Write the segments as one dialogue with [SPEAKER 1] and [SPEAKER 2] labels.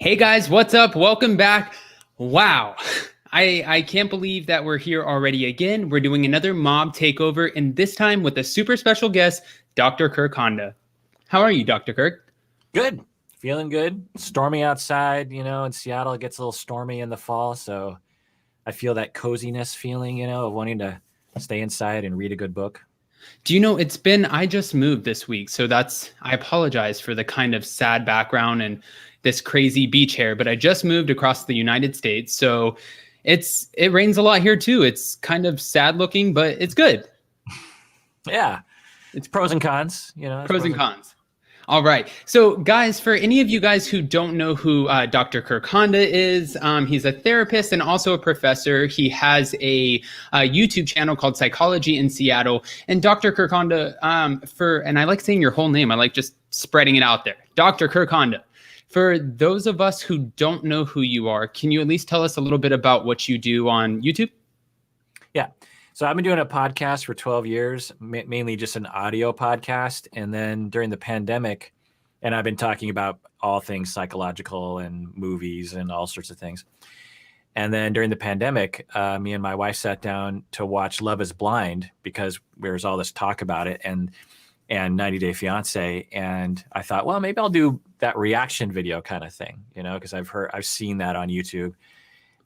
[SPEAKER 1] Hey guys, what's up? Welcome back. Wow. I can't believe that we're here already again. We're doing another mob takeover, and this time with a super special guest, Dr. Kirk Honda. How are you, Dr. Kirk?
[SPEAKER 2] Good. Feeling good. Stormy outside, in Seattle it gets a little stormy in the fall, so I feel that coziness feeling, of wanting to stay inside and read a good book.
[SPEAKER 1] Do I just moved this week, so I apologize for the kind of sad background and this crazy beach hair, but I just moved across the United States, so it rains a lot here too. It's kind of sad looking, but it's good.
[SPEAKER 2] Yeah. It's pros and cons,
[SPEAKER 1] Pros and cons. All right. So, guys, for any of you guys who don't know who Dr. Kirk Honda is, he's a therapist and also a professor. He has a YouTube channel called Psychology in Seattle. And Dr. Kirk Honda, and I like saying your whole name. I like just spreading it out there. Dr. Kirk Honda. For those of us who don't know who you are, can you at least tell us a little bit about what you do on YouTube?
[SPEAKER 2] Yeah. So I've been doing a podcast for 12 years, mainly just an audio podcast. And then during the pandemic, and I've been talking about all things psychological and movies and all sorts of things. And then during the pandemic, me and my wife sat down to watch Love is Blind because there's all this talk about it and 90 Day Fiance. And I thought, well, maybe I'll do that reaction video kind of thing, because I've seen that on YouTube.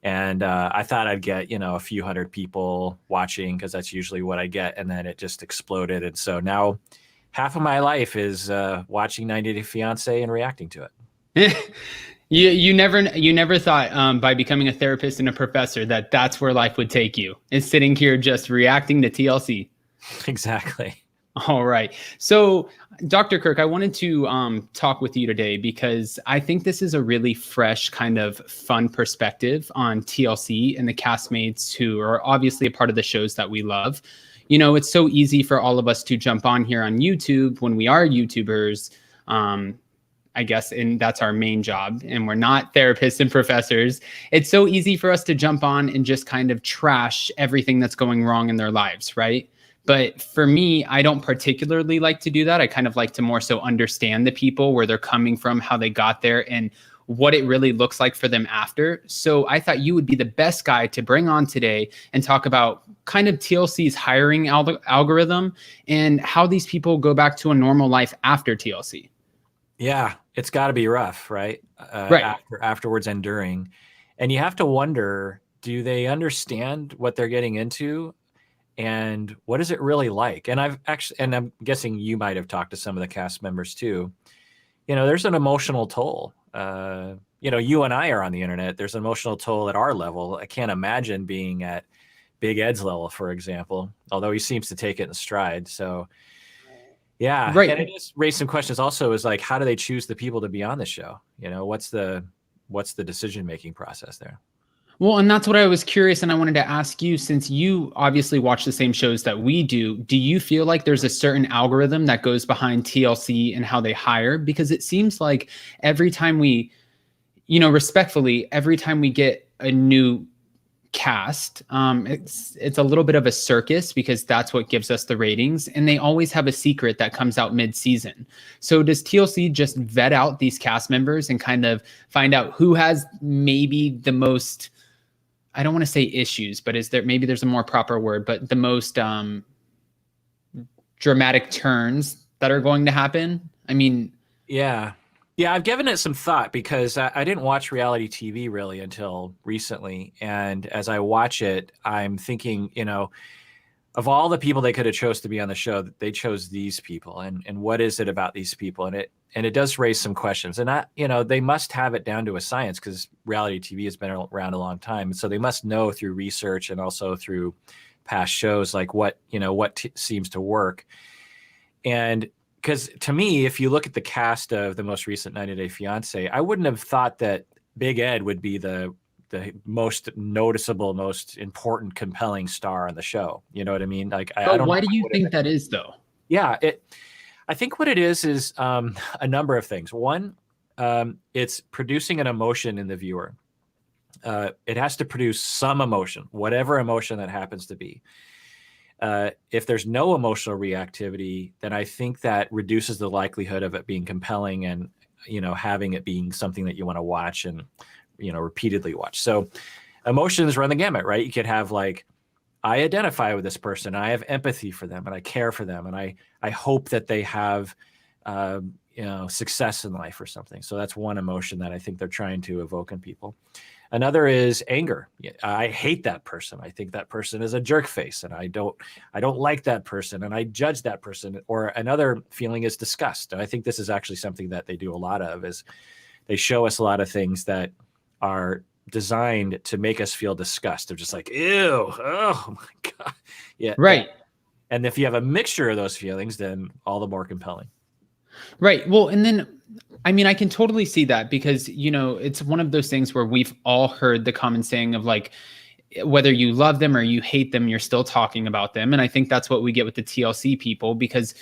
[SPEAKER 2] And I thought I'd get, a few hundred people watching because that's usually what I get. And then it just exploded. And so now half of my life is watching 90 Day Fiance and reacting to
[SPEAKER 1] it. You never thought by becoming a therapist and a professor that's where life would take you. Is sitting here just reacting to TLC.
[SPEAKER 2] Exactly.
[SPEAKER 1] All right. So, Dr. Kirk, I wanted to talk with you today because I think this is a really fresh, kind of fun perspective on TLC and the castmates who are obviously a part of the shows that we love. It's so easy for all of us to jump on here on YouTube when we are YouTubers, I guess, and that's our main job, and we're not therapists and professors. It's so easy for us to jump on and just kind of trash everything that's going wrong in their lives, right? But for me, I don't particularly like to do that. I kind of like to more so understand the people, where they're coming from, how they got there, and what it really looks like for them after. So I thought you would be the best guy to bring on today and talk about kind of TLC's hiring algorithm and how these people go back to a normal life after TLC.
[SPEAKER 2] Yeah, it's got to be rough, right?
[SPEAKER 1] Right.
[SPEAKER 2] Afterwards and during. And you have to wonder, do they understand what they're getting into? And what is it really like? And I'm guessing you might have talked to some of the cast members too. There's an emotional toll. You and I are on the internet. There's an emotional toll at our level. I can't imagine being at Big Ed's level, for example, although he seems to take it in stride. So yeah.
[SPEAKER 1] Right.
[SPEAKER 2] And it just raised some questions also, is like, how do they choose the people to be on the show? What's the decision-making process there?
[SPEAKER 1] Well, and that's what I was curious, and I wanted to ask you, since you obviously watch the same shows that we do you feel like there's a certain algorithm that goes behind TLC and how they hire? Because it seems like every time we, respectfully, every time we get a new cast, it's a little bit of a circus because that's what gives us the ratings, and they always have a secret that comes out mid-season. So does TLC just vet out these cast members and kind of find out who has maybe the most, I don't want to say issues, but there's a more proper word, but the most dramatic turns that are going to happen? I mean,
[SPEAKER 2] yeah, I've given it some thought because I didn't watch reality TV really until recently. And as I watch it, I'm thinking, of all the people they could have chose to be on the show, they chose these people. And what is it about these people? And it does raise some questions. And they must have it down to a science because reality TV has been around a long time. So they must know through research and also through past shows, like what seems to work. And because to me, if you look at the cast of the most recent 90 Day Fiance, I wouldn't have thought that Big Ed would be the most noticeable, most important, compelling star on the show. You know what I mean? Like, I don't.
[SPEAKER 1] Why do you think that is, though?
[SPEAKER 2] Yeah, I think what it is a number of things. One, it's producing an emotion in the viewer. It has to produce some emotion, whatever emotion that happens to be. If there's no emotional reactivity, then I think that reduces the likelihood of it being compelling and having it being something that you want to watch and, repeatedly watch. So emotions run the gamut, right? You could have like, I identify with this person, and I have empathy for them, and I care for them, and I hope that they have, success in life or something. So that's one emotion that I think they're trying to evoke in people. Another is anger. I hate that person. I think that person is a jerk face, and I don't like that person, and I judge that person. Or another feeling is disgust. And I think this is actually something that they do a lot of, is they show us a lot of things that are designed to make us feel disgust. They're just like, ew, oh my God. Yeah.
[SPEAKER 1] Right.
[SPEAKER 2] And if you have a mixture of those feelings, then all the more compelling.
[SPEAKER 1] Right. Well, and then, I mean, I can totally see that because, it's one of those things where we've all heard the common saying of like, whether you love them or you hate them, you're still talking about them. And I think that's what we get with the TLC people, because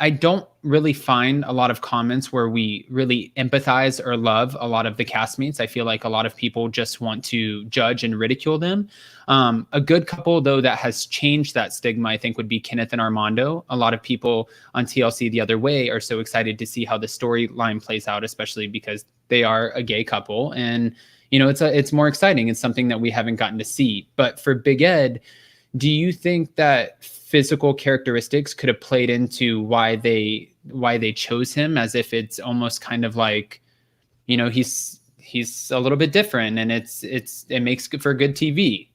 [SPEAKER 1] I don't really find a lot of comments where we really empathize or love a lot of the castmates. I feel like a lot of people just want to judge and ridicule them. A good couple, though, that has changed that stigma, I think, would be Kenneth and Armando. A lot of people on TLC the other way are so excited to see how the storyline plays out, especially because they are a gay couple. And, it's more exciting. It's something that we haven't gotten to see. But for Big Ed, do you think that physical characteristics could have played into why they chose him, as if it's almost kind of like, he's a little bit different, and it makes for good TV?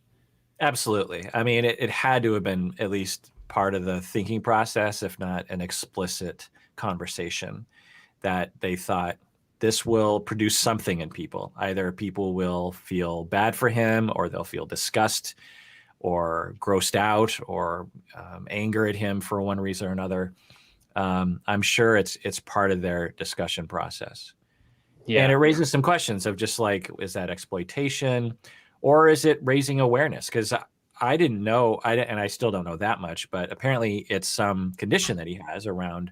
[SPEAKER 2] Absolutely. I mean, it had to have been at least part of the thinking process, if not an explicit conversation, that they thought this will produce something in people. Either people will feel bad for him, or they'll feel disgust or grossed out, or anger at him for one reason or another. I'm sure it's part of their discussion process. Yeah. And it raises some questions of just like, is that exploitation, or is it raising awareness? Because I didn't know, and I still don't know that much, but apparently it's some condition that he has around,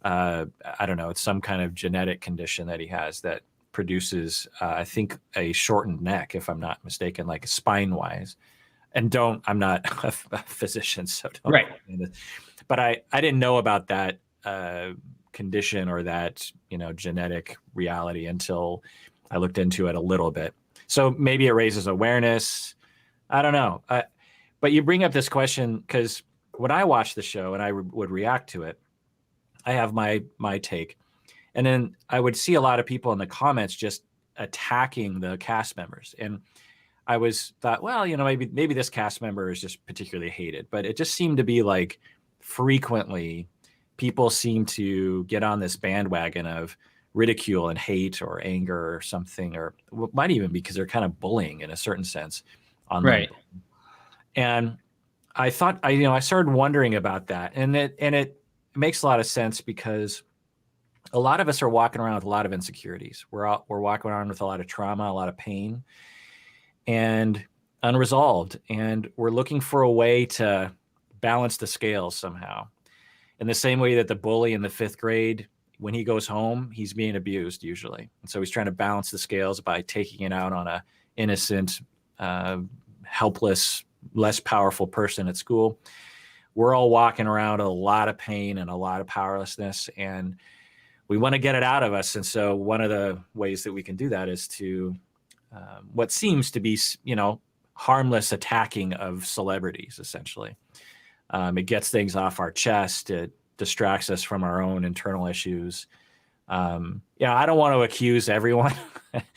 [SPEAKER 2] I don't know, it's some kind of genetic condition that he has that produces, I think, a shortened neck, if I'm not mistaken, like spine-wise. And I'm not a physician, so don't.
[SPEAKER 1] Right.
[SPEAKER 2] But I didn't know about that condition or that, genetic reality until I looked into it a little bit. So maybe it raises awareness. I don't know. But you bring up this question because when I watch the show and I would react to it, I have my take. And then I would see a lot of people in the comments just attacking the cast members. And I thought, well, maybe this cast member is just particularly hated. But it just seemed to be like frequently people seem to get on this bandwagon of ridicule and hate or anger or something, or it might even be because they're kind of bullying in a certain sense on
[SPEAKER 1] right.
[SPEAKER 2] them. And I thought, I started wondering about that, and it makes a lot of sense because a lot of us are walking around with a lot of insecurities. We're walking around with a lot of trauma, a lot of pain, and unresolved, and we're looking for a way to balance the scales somehow. In the same way that the bully in the 5th grade, when he goes home, he's being abused usually. And so he's trying to balance the scales by taking it out on a innocent, helpless, less powerful person at school. We're all walking around with a lot of pain and a lot of powerlessness, and we want to get it out of us. And so one of the ways that we can do that is to what seems to be, harmless attacking of celebrities, essentially. It gets things off our chest. It distracts us from our own internal issues. I don't want to accuse everyone,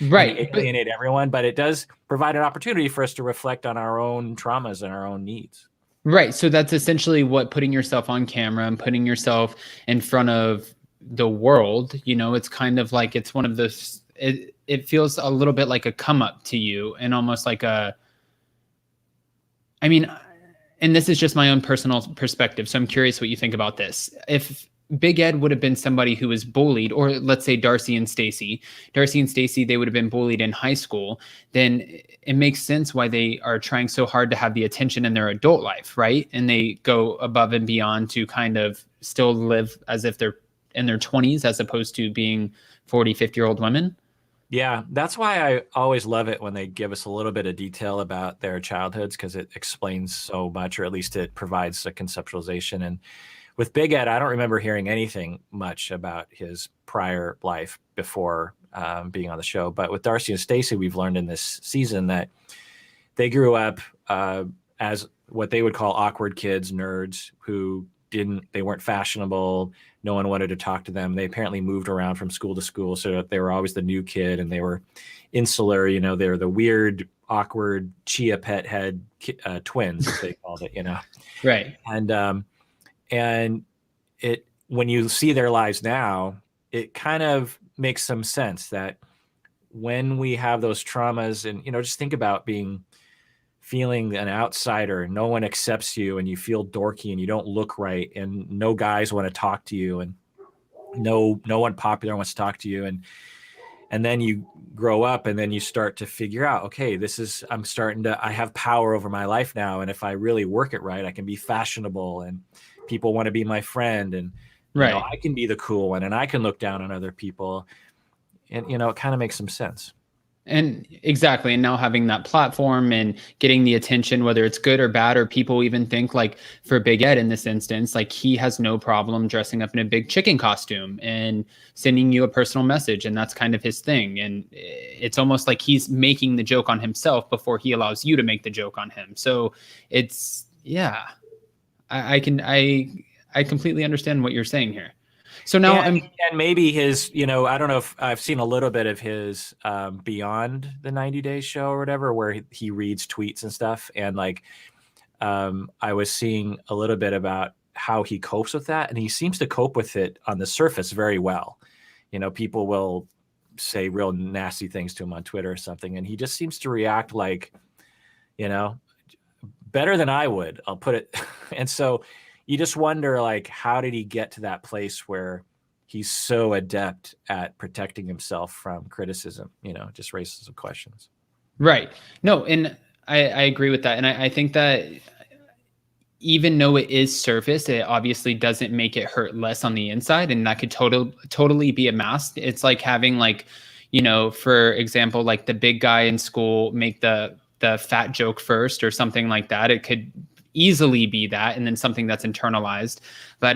[SPEAKER 1] right,
[SPEAKER 2] alienate everyone, but it does provide an opportunity for us to reflect on our own traumas and our own needs.
[SPEAKER 1] Right. So that's essentially what putting yourself on camera and putting yourself in front of the world, it's kind of like, it's one of those, it feels a little bit like a come up to you, and almost like and this is just my own personal perspective, so I'm curious what you think about this. If Big Ed would have been somebody who was bullied, or let's say Darcy and Stacy, they would have been bullied in high school, then it makes sense why they are trying so hard to have the attention in their adult life, right? And they go above and beyond to kind of still live as if they're in their 20s, as opposed to being 40, 50-year-old women.
[SPEAKER 2] Yeah, that's why I always love it when they give us a little bit of detail about their childhoods, because it explains so much, or at least it provides a conceptualization. And with Big Ed, I don't remember hearing anything much about his prior life before being on the show. But with Darcy and Stacey, we've learned in this season that they grew up as what they would call awkward kids, nerds who they weren't fashionable. No one wanted to talk to them. They apparently moved around from school to school, so they were always the new kid, and they were insular. You know, they were the weird, awkward chia pet head twins, as they called it. You know,
[SPEAKER 1] right?
[SPEAKER 2] And it, when you see their lives now, it kind of makes some sense that when we have those traumas, and just think about feeling an outsider, no one accepts you, and you feel dorky, and you don't look right, and no guys want to talk to you, and no one popular wants to talk to you, and then you grow up, and then you start to figure out, okay, I have power over my life now, and if I really work it right, I can be fashionable, and people want to be my friend, and I can be the cool one, and I can look down on other people, and it kind of makes some sense.
[SPEAKER 1] And exactly. And now having that platform and getting the attention, whether it's good or bad, or people even think, like for Big Ed in this instance, like he has no problem dressing up in a big chicken costume and sending you a personal message. And that's kind of his thing. And it's almost like he's making the joke on himself before he allows you to make the joke on him. So it's, yeah, I completely understand what you're saying here. So now
[SPEAKER 2] and maybe his, I don't know if I've seen a little bit of his Beyond the 90 Days show or whatever, where he reads tweets and stuff. And I was seeing a little bit about how he copes with that. And he seems to cope with it on the surface very well. People will say real nasty things to him on Twitter or something, and he just seems to react like, better than I would, I'll put it. And so you just wonder, how did he get to that place where he's so adept at protecting himself from criticism? Just raises some questions.
[SPEAKER 1] Right. No, and I agree with that. And I think that even though it is surface, it obviously doesn't make it hurt less on the inside. And that could totally be a mask. It's like having for example, like the big guy in school make the fat joke first or something like that. It could easily be that, and then something that's internalized. But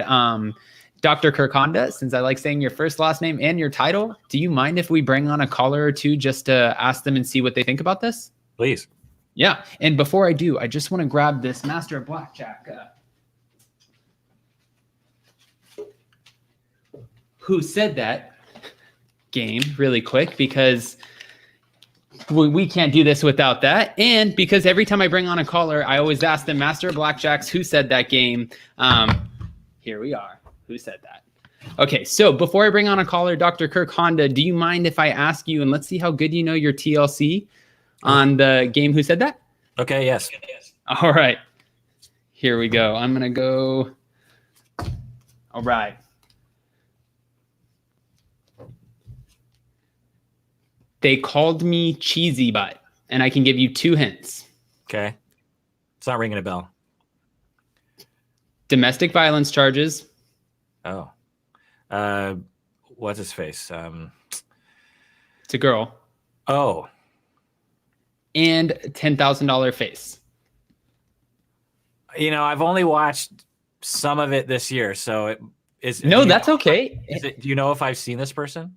[SPEAKER 1] Dr. Kirk Honda, since I like saying your first, last name, and your title, do you mind if we bring on a caller or two just to ask them and see what they think about this?
[SPEAKER 2] Please.
[SPEAKER 1] Yeah. And before I do, I just want to grab this Master of BlackJack. Who Said That game really quick, because we can't do this without that. And because every time I bring on a caller, I always ask them, Master of BlackJack's Who Said That game. Here we are. Who said that? Okay, so before I bring on a caller, Dr. Kirk Honda, do you mind if I ask you, and let's see how good you know your TLC on the game Who Said That?
[SPEAKER 2] Okay, yes.
[SPEAKER 1] All right. Here we go. I'm going to go. All right. They called me cheesy butt, and I can give you 2 hints.
[SPEAKER 2] Okay. It's not ringing a bell.
[SPEAKER 1] Domestic violence charges.
[SPEAKER 2] Oh. What's his face?
[SPEAKER 1] It's a girl.
[SPEAKER 2] Oh.
[SPEAKER 1] And $10,000 face.
[SPEAKER 2] I've only watched some of it this year, so it is.
[SPEAKER 1] No, that's okay.
[SPEAKER 2] Do you know if I've seen this person?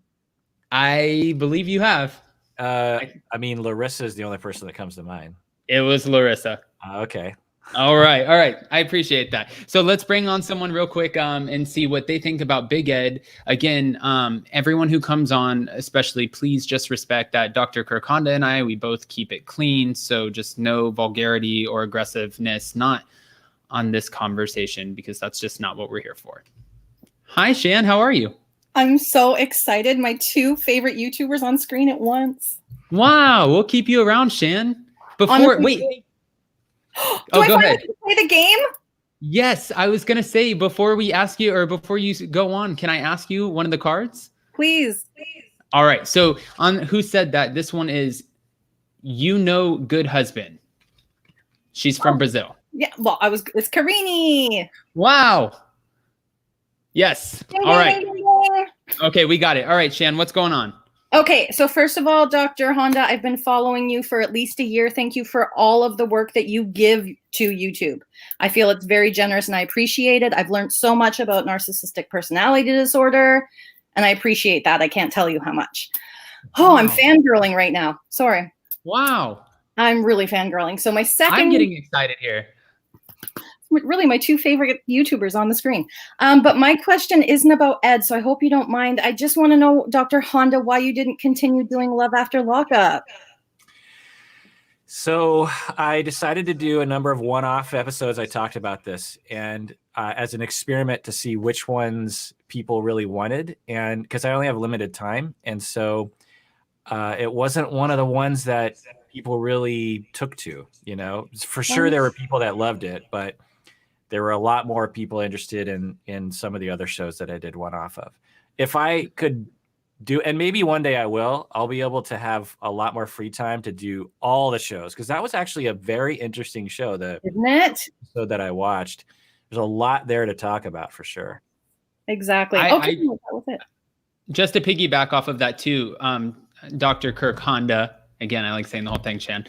[SPEAKER 1] I believe you have.
[SPEAKER 2] Larissa is the only person that comes to mind.
[SPEAKER 1] It was Larissa.
[SPEAKER 2] Okay.
[SPEAKER 1] All right. I appreciate that. So let's bring on someone real quick and see what they think about Big Ed. Again, everyone who comes on, especially, please just respect that Dr. Kirk Honda and we both keep it clean. So just no vulgarity or aggressiveness, not on this conversation, because that's just not what we're here for. Hi, Shan. How are you?
[SPEAKER 3] I'm so excited. My 2 favorite YouTubers on screen at once.
[SPEAKER 1] Wow. We'll keep you around, Shan. Wait.
[SPEAKER 3] Do I
[SPEAKER 1] go
[SPEAKER 3] finally
[SPEAKER 1] ahead.
[SPEAKER 3] play the game?
[SPEAKER 1] Yes. I was going to say, before we ask you, or before you go on, can I ask you one of the cards?
[SPEAKER 3] Please.
[SPEAKER 1] All right. So on Who Said That, this one is, Good Husband. She's from Brazil.
[SPEAKER 3] Yeah. Well, it's Karini.
[SPEAKER 1] Wow. Yes.
[SPEAKER 3] Ding,
[SPEAKER 1] all
[SPEAKER 3] ding,
[SPEAKER 1] right.
[SPEAKER 3] ding, ding, ding.
[SPEAKER 1] Okay, we got it. All right, Shan, what's going on?
[SPEAKER 3] Okay, so first of all, Dr. Honda, I've been following you for at least a year. Thank you for all of the work that you give to YouTube. I feel it's very generous and I appreciate it. I've learned so much about narcissistic personality disorder, and I appreciate that. I can't tell you how much. Oh, I'm
[SPEAKER 1] Wow.
[SPEAKER 3] fangirling right now. Sorry.
[SPEAKER 1] Wow.
[SPEAKER 3] I'm really fangirling. So my second,
[SPEAKER 1] I'm getting excited here.
[SPEAKER 3] really my two favorite YouTubers on the screen. But my question isn't about Ed, so I hope you don't mind. I just want to know, Dr. Honda, why you didn't continue doing Love After Lockup.
[SPEAKER 2] So I decided to do a number of one-off episodes. I talked about this, and as an experiment to see which ones people really wanted, and because I only have limited time, and so it wasn't one of the ones that people really took to. You know, for sure there were people that loved it, but there were a lot more people interested in some of the other shows that I did one-off of. If I could do, and maybe one day I'll be able to have a lot more free time to do all the shows, because that was actually a very interesting show,
[SPEAKER 3] Isn't it?
[SPEAKER 2] that I watched. There's a lot there to talk about for sure.
[SPEAKER 3] Exactly.
[SPEAKER 1] Okay,
[SPEAKER 3] that was it.
[SPEAKER 1] Just to piggyback off of that too, Dr. Kirk Honda, again, I like saying the whole thing, Shan.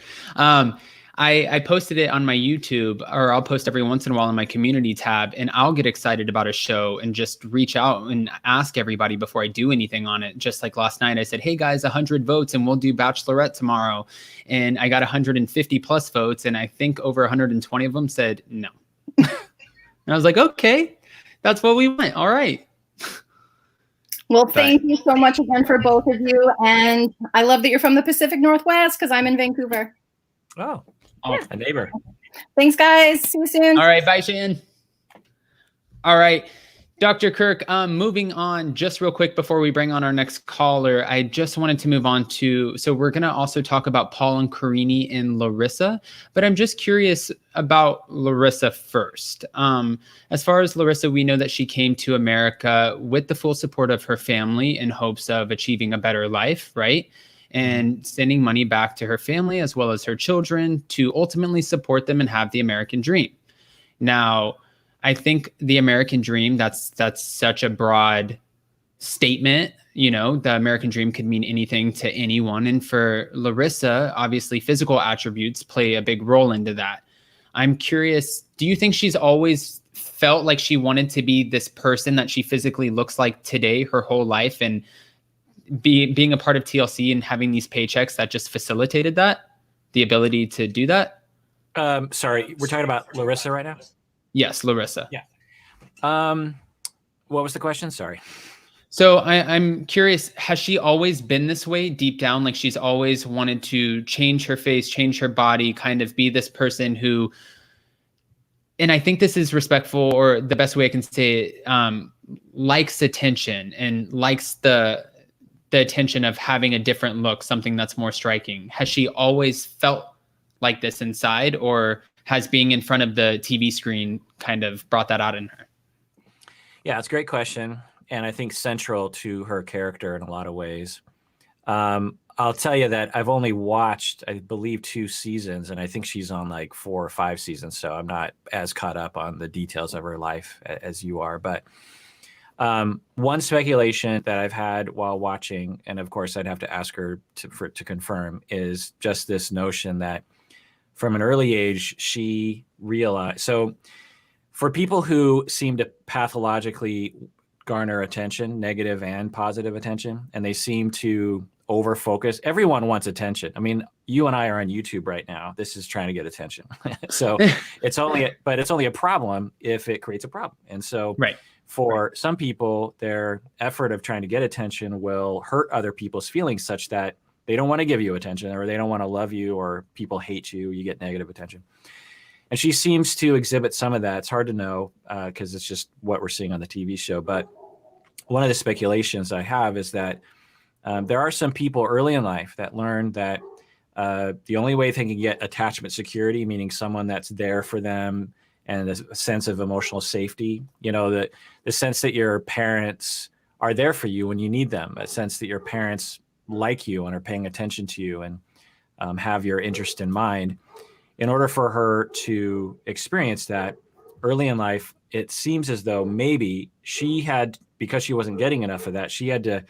[SPEAKER 1] I posted it on my YouTube, or I'll post every once in a while in my community tab, and I'll get excited about a show and just reach out and ask everybody before I do anything on it. Just like last night, I said, hey guys, 100 votes and we'll do Bachelorette tomorrow. And I got 150 plus votes, and I think over 120 of them said no. And I was like, okay, that's what we want. All right.
[SPEAKER 3] Well, thank you so much again for both of you. And I love that you're from the Pacific Northwest, because I'm in Vancouver.
[SPEAKER 2] Oh, yeah. A neighbor.
[SPEAKER 3] Thanks, guys. See you soon.
[SPEAKER 1] All right. Bye, Shan. All right. Dr. Kirk, moving on just real quick before we bring on our next caller, I just wanted to move on to, so we're going to also talk about Paul and Karini and Larissa, but I'm just curious about Larissa first. As far as Larissa, we know that she came to America with the full support of her family in hopes of achieving a better life, right? And sending money back to her family as well as her children to ultimately support them and have the American dream. Now, I think the American dream, that's such a broad statement. You know, the American dream could mean anything to anyone. And for Larissa, obviously physical attributes play a big role into that. I'm curious, do you think she's always felt like she wanted to be this person that she physically looks like today her whole life, and being a part of TLC and having these paychecks that just facilitated that, the ability to do that?
[SPEAKER 2] Sorry, we're talking about Larissa right now?
[SPEAKER 1] Yes, Larissa.
[SPEAKER 2] Yeah. What was the question? Sorry.
[SPEAKER 1] So I'm curious, has she always been this way deep down? Like she's always wanted to change her face, change her body, kind of be this person who, and I think this is respectful, or the best way I can say it, likes attention and likes the attention of having a different look, something that's more striking. Has she always felt like this inside, or has being in front of the TV screen kind of brought that out in her?
[SPEAKER 2] Yeah, it's a great question, and I think central to her character in a lot of ways. I'll tell you that I've only watched, I believe, 2 seasons, and I think she's on like 4 or 5 seasons, so I'm not as caught up on the details of her life as you are. But one speculation that I've had while watching, and of course I'd have to ask her to confirm, is just this notion that from an early age, she realized. So for people who seem to pathologically garner attention, negative and positive attention, and they seem to over-focus, everyone wants attention. I mean, you and I are on YouTube right now. This is trying to get attention. So it's only a problem if it creates a problem. And so for some people, their effort of trying to get attention will hurt other people's feelings such that they don't want to give you attention, or they don't want to love you, or people hate you, you get negative attention. And she seems to exhibit some of that. It's hard to know because it's just what we're seeing on the TV show. But one of the speculations I have is that there are some people early in life that learn that the only way they can get attachment security, meaning someone that's there for them and a sense of emotional safety, you know, the sense that your parents are there for you when you need them, a sense that your parents like you and are paying attention to you and have your interest in mind. In order for her to experience that early in life, it seems as though maybe she had, because she wasn't getting enough of that, she had to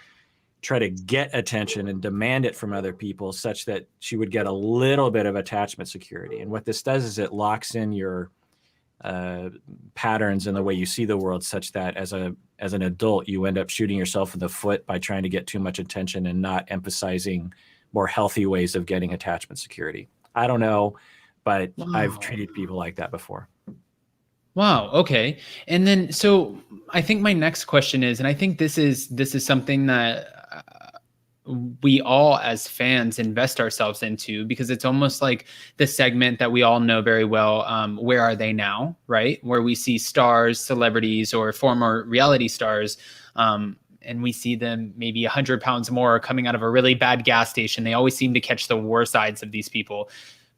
[SPEAKER 2] try to get attention and demand it from other people such that she would get a little bit of attachment security. And what this does is it locks in your patterns in the way you see the world, such that as an adult, you end up shooting yourself in the foot by trying to get too much attention and not emphasizing more healthy ways of getting attachment security. I don't know, but
[SPEAKER 1] Wow.
[SPEAKER 2] I've treated people like that before.
[SPEAKER 1] Wow. Okay. And then, so I think my next question is, and I think this is something that we all as fans invest ourselves into, because it's almost like the segment that we all know very well. Where Are They Now? Right. Where we see stars, celebrities, or former reality stars, and we see them maybe 100 pounds more coming out of a really bad gas station. They always seem to catch the worst sides of these people.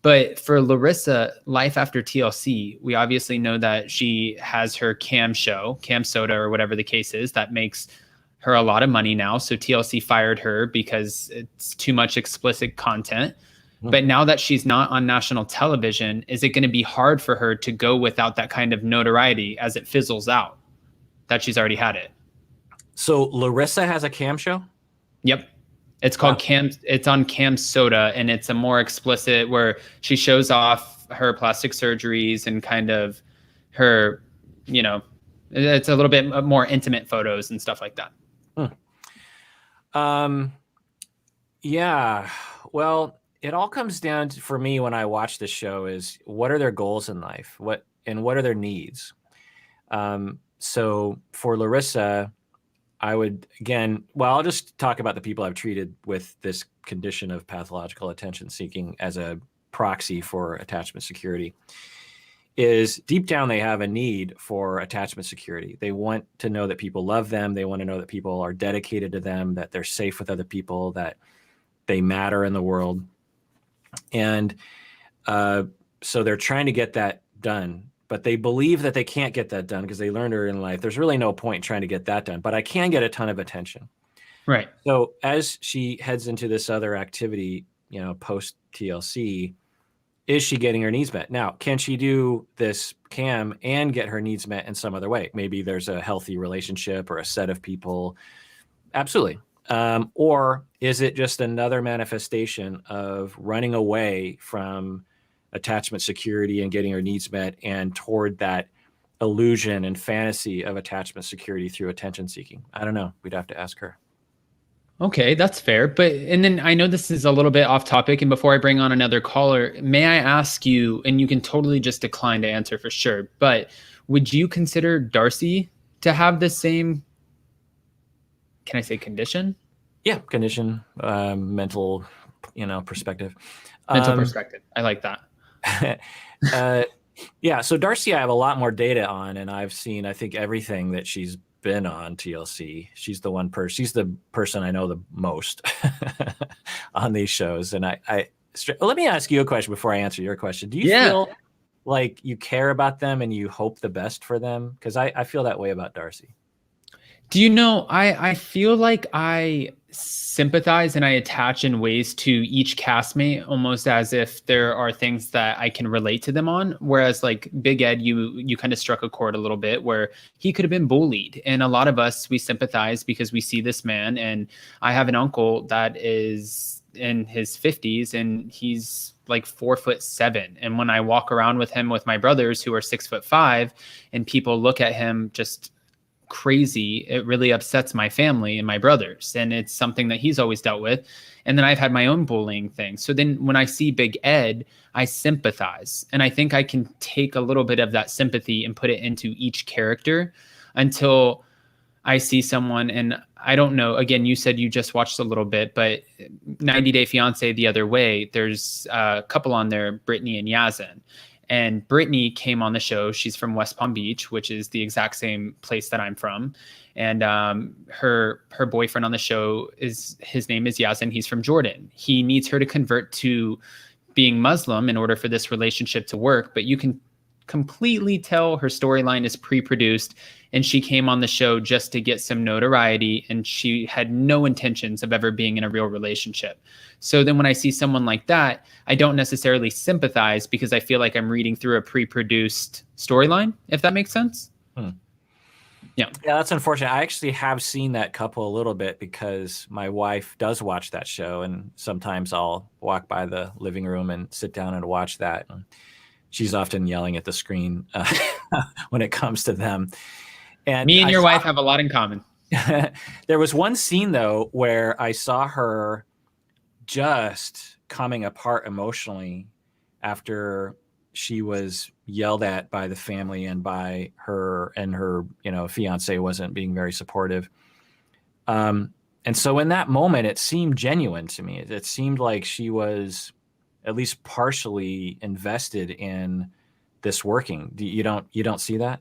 [SPEAKER 1] But for Larissa, Life After TLC, we obviously know that she has her cam show, Cam Soda, or whatever the case is, that makes her a lot of money now. So TLC fired her because it's too much explicit content. But now that she's not on national television, is it going to be hard for her to go without that kind of notoriety as it fizzles out that she's already had it?
[SPEAKER 2] So Larissa has a cam show?
[SPEAKER 1] Yep. It's called Cam. It's on Cam Soda, and it's a more explicit where she shows off her plastic surgeries and kind of her, it's a little bit more intimate photos and stuff like that.
[SPEAKER 2] Yeah. Well, it all comes down to, for me, when I watch this show, is what are their goals in life? What are their needs? So for Larissa, I would, again, I'll just talk about the people I've treated with this condition of pathological attention seeking as a proxy for attachment security. Is deep down, they have a need for attachment security. They want to know that people love them. They want to know that people are dedicated to them, that they're safe with other people, that they matter in the world. And so they're trying to get that done. But they believe that they can't get that done because they learned early in life, there's really no point in trying to get that done, but I can get a ton of attention.
[SPEAKER 1] Right.
[SPEAKER 2] So as she heads into this other activity, post TLC, is she getting her needs met? Now, can she do this cam and get her needs met in some other way? Maybe there's a healthy relationship or a set of people. Absolutely. Or is it just another manifestation of running away from attachment security and getting her needs met and toward that illusion and fantasy of attachment security through attention seeking? I don't know. We'd have to ask her.
[SPEAKER 1] Okay, that's fair. And then I know this is a little bit off topic, and before I bring on another caller, may I ask you, and you can totally just decline to answer for sure, but would you consider Darcy to have the same, can I say condition?
[SPEAKER 2] Yeah, condition, mental, perspective.
[SPEAKER 1] Mental perspective. I like that.
[SPEAKER 2] Yeah, so Darcy, I have a lot more data on, and I've seen, I think, everything that she's been on TLC. She's the person I know the most on these shows. And let me ask you a question before I answer your question. Do you feel like you care about them and you hope the best for them? Because I feel that way about Darcy.
[SPEAKER 1] Do you know, I feel like I sympathize and I attach in ways to each castmate, almost as if there are things that I can relate to them on. Whereas like Big Ed, you kind of struck a chord a little bit where he could have been bullied. And a lot of us, we sympathize because we see this man. And I have an uncle that is in his 50s and he's like 4'7". And when I walk around with him with my brothers who are 6'5", and people look at him just crazy, it really upsets my family and my brothers, and it's something that he's always dealt with. And then I've had my own bullying thing. So then when I see Big Ed, I sympathize, and I think I can take a little bit of that sympathy and put it into each character until I see someone. And I don't know, again, you said you just watched a little bit, but 90 Day Fiance the other way, there's a couple on there, Brittany and Yazin. And Brittany came on the show. She's from West Palm Beach, which is the exact same place that I'm from. And her boyfriend on the show, his name is Yazin. He's from Jordan. He needs her to convert to being Muslim in order for this relationship to work. But you can completely tell her storyline is pre-produced, and she came on the show just to get some notoriety, and she had no intentions of ever being in a real relationship. So then when I see someone like that, I don't necessarily sympathize because I feel like I'm reading through a pre-produced storyline, if that makes sense.
[SPEAKER 2] Yeah, that's unfortunate. I actually have seen that couple a little bit because my wife does watch that show, and sometimes I'll walk by the living room and sit down and watch that. And she's often yelling at the screen when it comes to them. And
[SPEAKER 1] me and your wife have a lot in common.
[SPEAKER 2] There was one scene though where I saw her just coming apart emotionally after she was yelled at by the family and by her, and her, fiance wasn't being very supportive. And so in that moment, it seemed genuine to me. It seemed like she was at least partially invested in this working. You don't see that?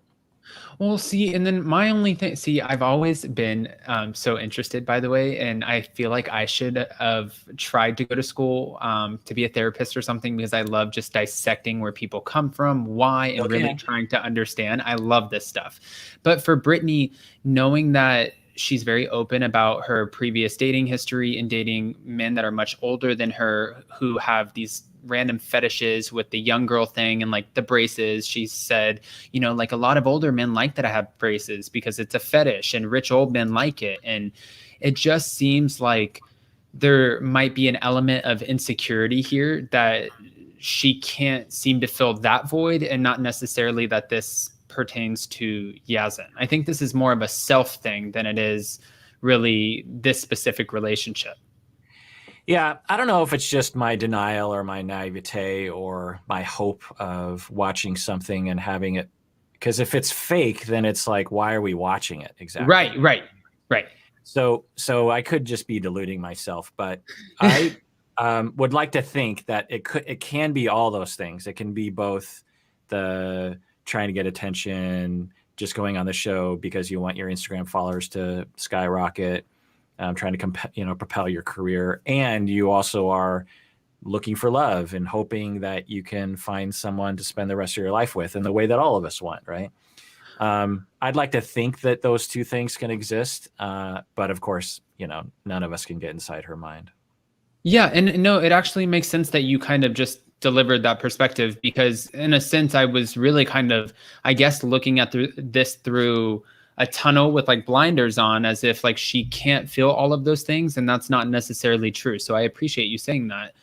[SPEAKER 1] Well, see, and then my only thing, I've always been so interested, by the way, and I feel like I should have tried to go to school to be a therapist or something, because I love just dissecting where people come from, why, and really trying to understand. I love this stuff. But for Brittany, knowing that she's very open about her previous dating history and dating men that are much older than her, who have these random fetishes with the young girl thing and like the braces. She said, like a lot of older men like that I have braces because it's a fetish, and rich old men like it. And it just seems like there might be an element of insecurity here, that she can't seem to fill that void, and not necessarily that this pertains to Yazan. I think this is more of a self thing than it is really this specific relationship.
[SPEAKER 2] Yeah, I don't know if it's just my denial or my naivete or my hope of watching something and having it, because if it's fake, then it's like, why are we watching it? Exactly.
[SPEAKER 1] Right.
[SPEAKER 2] So I could just be deluding myself, but I would like to think that it can be all those things. It can be both the trying to get attention, just going on the show because you want your Instagram followers to skyrocket, trying to propel your career, and you also are looking for love and hoping that you can find someone to spend the rest of your life with in the way that all of us want, right? I'd like to think that those two things can exist, but of course, none of us can get inside her mind. Yeah,
[SPEAKER 1] and no, it actually makes sense that you kind of just delivered that perspective, because in a sense, I was really kind of, I guess, looking at this through a tunnel with like blinders on, as if like she can't feel all of those things, and that's not necessarily true. So I appreciate you saying that,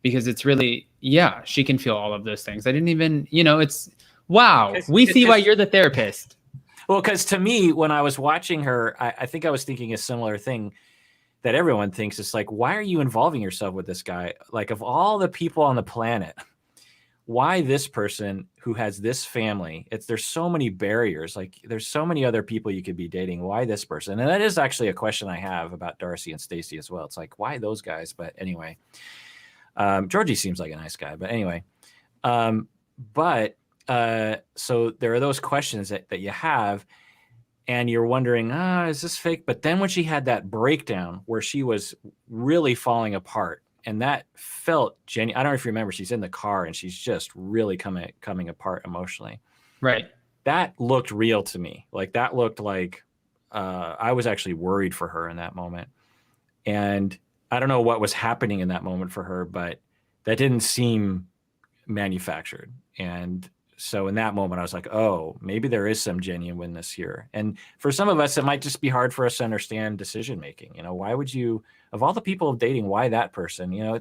[SPEAKER 1] because it's really, yeah, she can feel all of those things. I didn't even, it's, wow, we see why you're the therapist.
[SPEAKER 2] Well, because to me, when I was watching her, I think I was thinking a similar thing that everyone thinks. It's like, why are you involving yourself with this guy? Like, of all the people on the planet, why this person who has this family? There's so many barriers. Like, there's so many other people you could be dating. Why this person? And that is actually a question I have about Darcy and Stacey as well. It's like, why those guys? But anyway, Georgie seems like a nice guy. But anyway, so there are those questions that you have, and you're wondering, is this fake? But then when she had that breakdown where she was really falling apart, and that felt genuine. I don't know if you remember, she's in the car and she's just really coming apart emotionally.
[SPEAKER 1] Right.
[SPEAKER 2] That looked real to me. Like, that looked like I was actually worried for her in that moment. And I don't know what was happening in that moment for her, but that didn't seem manufactured. And so in that moment, I was like, oh, maybe there is some genuineness here. And for some of us, it might just be hard for us to understand decision making. Why would you, of all the people dating, why that person?